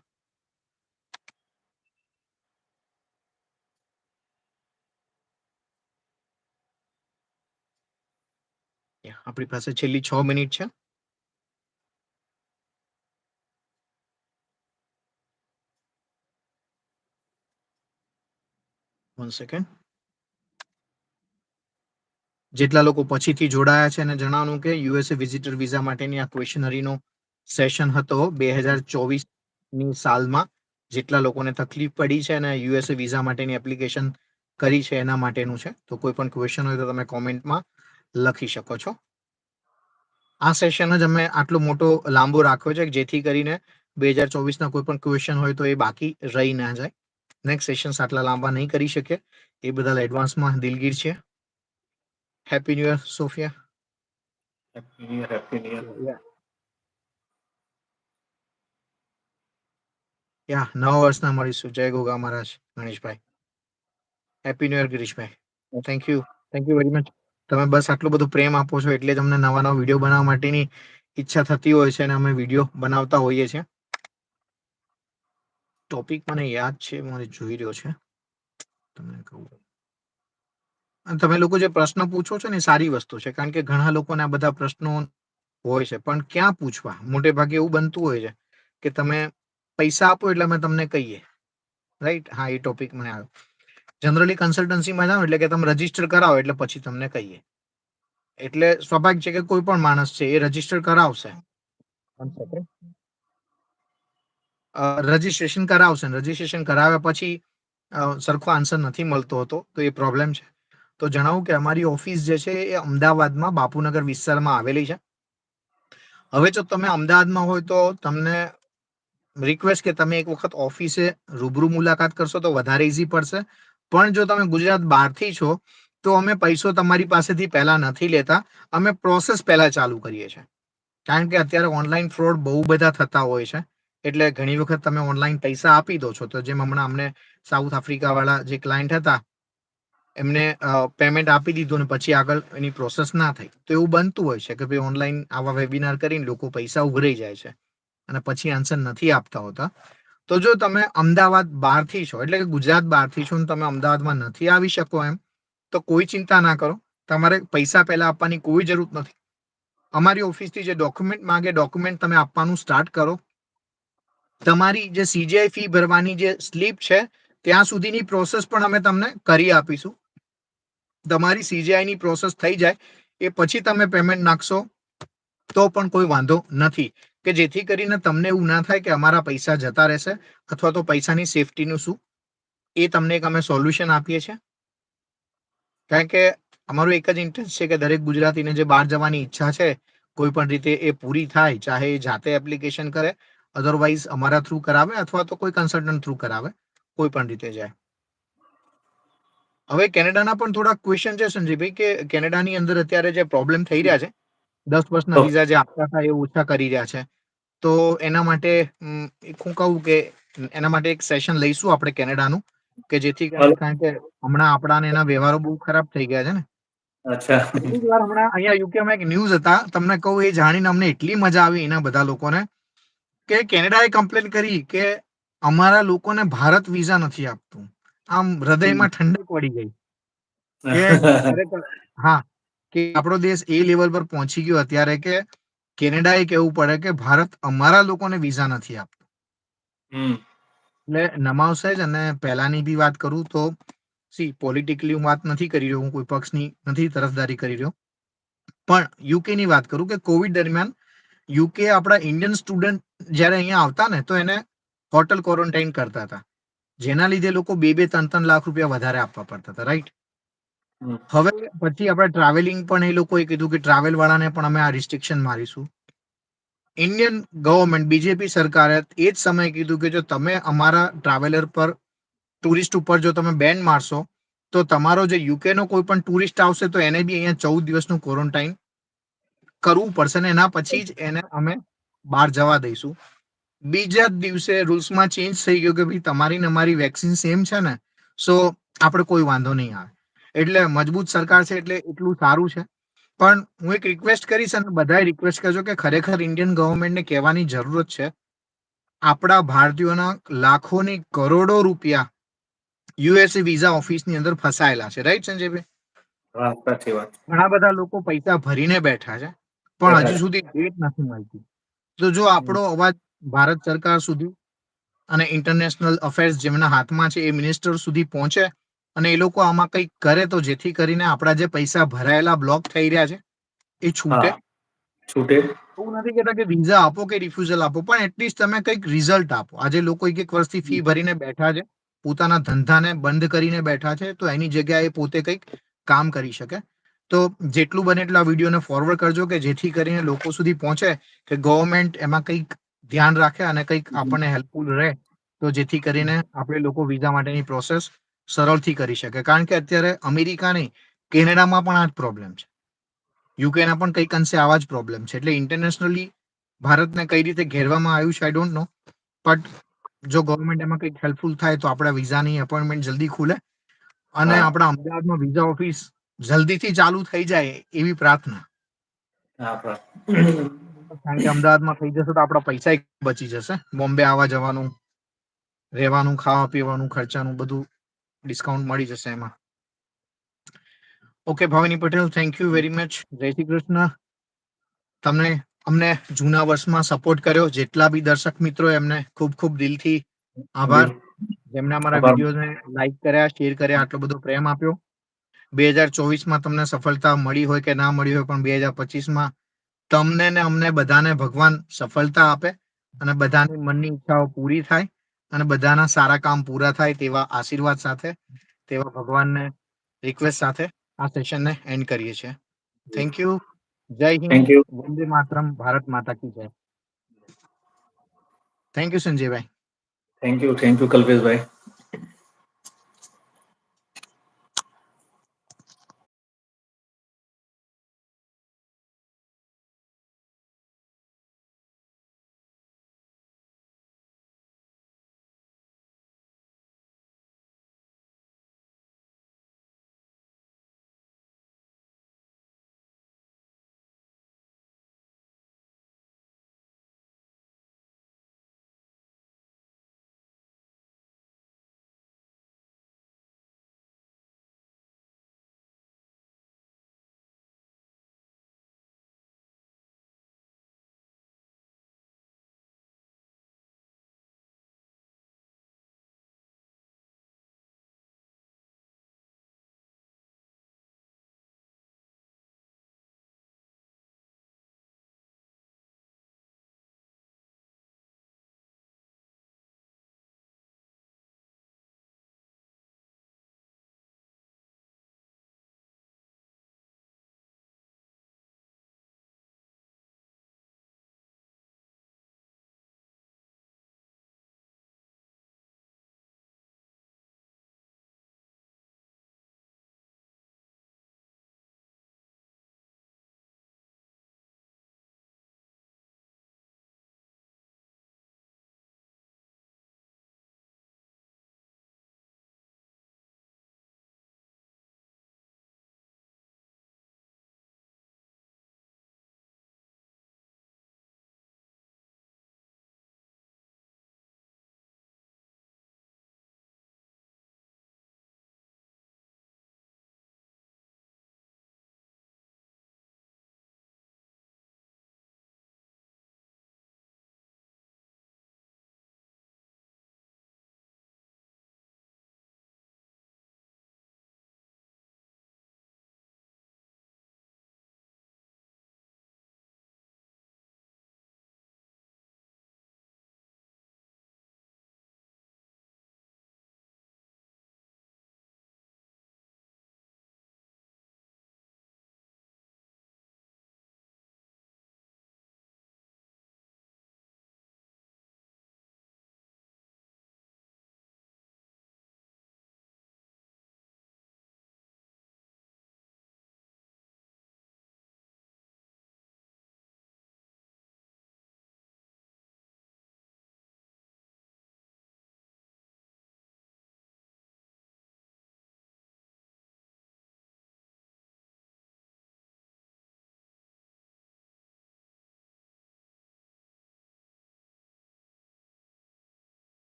આપણી પાસે છેલ્લી 6 મિનિટ છે. 1 સેકન્ડ. જેટલા લોકો પછીથી જોડાયા છે એને જણાવવાનું કે યુએસએ વિઝિટર વિઝા માટેની આ ક્વેશ્ચનરીનો સેશન હતો 2024 ની સાલમાં. જેટલા લોકોને તકલીફ પડી છે અને યુએસએ વિઝા માટેની એપ્લિકેશન કરી છે એના માટેનું છે. તો કોઈ પણ ક્વેશ્ચન હોય તો તમે કોમેન્ટમાં લખી શકો છો. આ સેશન જ અમે આટલો મોટો લાંબો રાખ્યો છે જેથી કરીને 2024 કોઈ પણ ક્વેશ્ચન હોય તો એ બાકી રહી ના જાય. નેક્સ્ટ સેશન આટલા લાંબા નહીં કરી શકે એ બદલ એડવાન્સમાં દિલગીર છે. Happy new year Sophia. Happy new year, happy new year. નવા વર્ષના મળીશું. જય Goga Maharaj. Ganeshbhai happy new year. Girishbhai thank you very much. તમે બસ આટલો બધો પ્રેમ આપો છો એટલે જ અમને નવા નવા વિડીયો બનાવવા માટેની ઈચ્છા થતી હોય છે અને અમે વિડીયો બનાવતા હોઈએ છીએ. ટોપિક મને યાદ છે, મને જોઈ રહ્યો છે તમને કહું. તમે લોકો જે પ્રશ્ન પૂછો છો ને સારી વસ્તુ છે, કારણ કે ઘણા લોકોને આ બધા પ્રશ્નો હોય છે પણ ક્યાં પૂછવા. મોટે ભાગે એવું બનતું હોય છે કે તમે પૈસા આપો એટલે અમે તમને કહીએ. રાઈટ? હા, એ ટોપિક મને આવ્યો. જનરલી કન્સલ્ટન્સીમાં જાઓ એટલે કે તમે રજીસ્ટર કરાવો એટલે પછી તમને કહીએ. એટલે સ્વાભાવિક છે કે કોઈ પણ માણસ છે એ રજીસ્ટર કરાવશે. રજીસ્ટ્રેશન કરાવશે. રજીસ્ટ્રેશન કરાવ્યા પછી સરખો આન્સર નથી મળતો હતો તો એ પ્રોબ્લેમ છે. તો જણાવું કે અમારી ઓફિસ જે છે એ અમદાવાદમાં બાપુનગર વિસ્તારમાં આવેલી છે. હવે જો તમે અમદાવાદમાં હોય તો તમને રિક્વેસ્ટ કે તમે એક વખત ઓફિસે રૂબરૂ મુલાકાત કરશો તો વધારે ઈઝી પડશે. પણ જો તમે ગુજરાત બહારથી છો તો અમે પૈસો તમારી પાસેથી પહેલા નથી લેતા. અમે પ્રોસેસ પહેલા ચાલુ કરીએ છીએ. કારણ કે અત્યારે ઓનલાઈન ફ્રોડ બહુ બધા થતા હોય છે. એટલે ઘણી વખત તમે ઓનલાઈન પૈસા આપી દો છો. તો જેમ હમણાં અમને સાઉથ આફ્રિકા વાળા જે ક્લાયન્ટ હતા એમને પેમેન્ટ આપી દીધું ને પછી આગળ એની પ્રોસેસ ના થઈ. તો એવું બનતું હોય છે કે ભાઈ ઓનલાઈન આવા વેબિનાર કરીને લોકો પૈસા ઉઘરાઈ જાય છે અને પછી આન્સર નથી આપતા હોતા. તો જો તમે અમદાવાદ બહારથી છો એટલે કે ગુજરાત બહારથી છો ને તમે અમદાવાદમાં નથી આવી શકો એમ તો કોઈ ચિંતા ના કરો. તમારે પૈસા પહેલા આપવાની કોઈ જરૂર નથી. અમારી ઓફિસથી જે ડોક્યુમેન્ટ માંગે ડોક્યુમેન્ટ તમે આપવાનું સ્ટાર્ટ કરો. તમારી જે સીજીઆઈ ફી ભરવાની જે સ્લીપ છે ત્યાં સુધીની પ્રોસેસ પણ અમે તમને કરી આપીશું. તમારી સીજીઆઈ ની પ્રોસેસ થઈ જાય એ પછી તમે પેમેન્ટ નાખશો તો પણ કોઈ વાંધો નથી. કે જેથી કરીને તમને એવું ના થાય કે અમારા પૈસા જતા રહેશે અથવા તો પૈસાની સેફટીનું શું, એ તમને એક અમે સોલ્યુશન આપીએ છીએ. કારણ કે અમારો એક જ ઇન્ટરેસ્ટ છે કે દરેક ગુજરાતીને જે બહાર જવાની ઈચ્છા છે કોઈ પણ રીતે એ પૂરી થાય. ચાહે એ જાતે એપ્લિકેશન કરે, અધરવાઇઝ અમારા થ્રુ કરાવે અથવા તો કોઈ કન્સલ્ટન્ટ થ્રુ કરાવે. કોઈ પણ રીતે જાય. હવે કેનેડાના પણ થોડા ક્વેશ્ચન છે સંજયભાઈ, કે કેનેડાની અંદર અત્યારે જે પ્રોબ્લેમ થઈ રહ્યા છે 10 વર્ષના વિઝા જે આપતા હતા એ ઓછા કરી રહ્યા છે. તો એના માટે હું કહું કે એના માટે એક સેશન લઈશું આપણે કેનેડાનું, કે જેથી કરીને, કારણ કે હમણાં આપણા એના વ્યવહારો બહુ ખરાબ થઈ ગયા છે ને. અચ્છા. કેટલીક વાર હમણાં અહીંયા યુકેમાં એક ન્યૂઝ હતા, તમને કહું એ જાણીને અમને એટલી મજા આવી એના બધા લોકોને, કે કેનેડાએ કમ્પ્લેન કરી કે અમારા લોકોને ભારત વિઝા નથી આપતું. આમ હૃદયમાં ઠંડક પડી ગઈ કે ખરેખર હા, કે આપણો દેશ એ લેવલ પર પહોંચી ગયો અત્યારે કે કેનેડાએ કહેવું પડે કે ભારત અમારા લોકોને વિઝા નથી આપતું. એટલે નમાવશે જ. અને પહેલાની બી વાત કરું તો પોલિટિકલી હું વાત નથી કરી રહ્યો, હું કોઈ પક્ષની નથી તરફદારી કરી રહ્યો, પણ યુકે ની વાત કરું કે કોવિડ દરમિયાન યુકે આપણા ઇન્ડિયન સ્ટુડન્ટ જયારે અહીંયા આવતા ને તો એને હોટલ ક્વોરન્ટાઇન કરતા હતા, જેના લીધે લોકો 2-3 લાખ રૂપિયા વધારે આપવા પડતા હતા. રાઈટ? હવે પછી આપણે ટ્રાવેલિંગ પણ એ લોકોએ કીધું કે ટ્રાવેલ વાળાને પણ અમે આ રિસ્ટ્રિક્શન મારીશું. ઇન્ડિયન ગવર્મેન્ટ, બીજેપી સરકારે એ જ સમયે કીધું કે જો તમે અમારા ટ્રાવેલર પર, ટુરિસ્ટ ઉપર જો તમે બેન મારશો તો તમારો જે યુકે નો કોઈ પણ ટુરિસ્ટ આવશે તો એને બી અહીંયા 14 દિવસનું ક્વોરન્ટાઇન કરવું પડશે ને એના પછી જ એને અમે બહાર જવા દઈશું. બીજા જ દિવસે રૂલ્સમાં ચેન્જ થઈ ગયો કે ભાઈ તમારી ને અમારી વેક્સિન સેમ છે ને, સો આપણે કોઈ વાંધો નહીં આવે. એટલે મજબૂત સરકાર છે એટલે એટલું સારું છે. પણ હું એક રિક્વેસ્ટ કરીશ અને બધાએ રિક્વેસ્ટ કરજો કે ખરેખર ઇન્ડિયન ગવર્મેન્ટને કહેવાની જરૂરત છે. આપણા ભારતીયોના લાખોની કરોડો રૂપિયા યુએસએ વિઝા ઓફિસની અંદર ફસાયેલા છે. રાઈટ સંજયભાઈ? હા, સાચી વાત. ઘણા બધા લોકો પૈસા ભરીને બેઠા છે પણ હજુ સુધી ડેટ નથી મળતી. તો જો આપણો અવાજ ભારત સરકાર સુધી અને ઇન્ટરનેશનલ અફેર્સ જેમના હાથમાં છે એ મિનિસ્ટર સુધી પહોંચે અને એ લોકો આમાં કંઈક કરે તો જેથી કરીને આપણા જે પૈસા ભરાયેલા બ્લોક થઈ રહ્યા છે એ છૂટે. હા, છૂટે. એવું નથી કહેતા કે વિઝા આપો કે રિફ્યુઝલ આપો, પણ એટલીસ્ટ તમે કંઈક રિઝલ્ટ આપો. આજે લોકો એક વર્ષથી ફી ભરીને બેઠા છે, પોતાના ધંધાને બંધ કરીને બેઠા છે, તો એની જગ્યાએ પોતે કંઈક કામ કરી શકે. તો જેટલું બને એટલું આ વિડીયોને ફોરવર્ડ કરજો કે જેથી કરીને લોકો સુધી પહોંચે કે ગવર્મેન્ટ એમાં કંઈક ધ્યાન રાખે અને કંઈક આપણને હેલ્પફુલ રહે, તો જેથી કરીને આપણે લોકો વિઝા માટેની પ્રોસેસ સરળથી કરી શકે. કારણ કે અત્યારે અમેરિકા નહીં, કેનેડામાં પણ આ જ પ્રોબ્લેમ છે. યુકેના પણ કંઈક અંશે આવા જ પ્રોબ્લેમ છે. એટલે ઇન્ટરનેશનલી ભારતને કઈ રીતે ઘેરવામાં આવ્યું છે આઈ ડોન્ટ નો, બટ જો ગવર્મેન્ટ એમાં કંઈક હેલ્પફુલ થાય તો આપણા વિઝાની અપોઇન્ટમેન્ટ જલ્દી ખુલે અને હા, આપણા અમદાવાદમાં વિઝા ઓફિસ જલ્દીથી ચાલુ થઈ જાય એવી પ્રાર્થના. હા. કારણ કે અમદાવાદમાં થઈ જશે તો આપણા પૈસા બચી જશે. બોમ્બે આવવા જવાનું, રહેવાનું, ખાવા પીવાનું, ખર્ચાનું બધું ડિસ્કાઉન્ટ મળી જશે એમાં. Okay Bhavini Patel, thank you very much. જય શ્રી કૃષ્ણ. તમને અમને જૂના વર્ષમાં સપોર્ટ કર્યો, જેટલા બી દર્શક મિત્રો એમને ખૂબ ખૂબ દિલથી આભાર. જેમણે અમારા આભાર. વિડીયોને લાઈક કર્યા, શેર કર્યા, આટલો બધો પ્રેમ આપ્યો. 2024માં તમને સફળતા મળી હોય કે ના મળી હોય, પણ 2025માં તમને ને અમને બધાને ભગવાન સફળતા આપે અને બધાની મનની ઈચ્છાઓ પૂરી થાય અને બધાના સારા કામ પૂરા થાય તેવા આશીર્વાદ સાથે, તેવા ભગવાનને રિક્વેસ્ટ સાથે આ સેશનને એન્ડ કરીએ છીએ. Thank you. જય હિન્દ. Thank you. વંદે માતરમ. ભારત માતા કી જય. Thank you Sanjaybhai. Thank you Kalpeshbhai.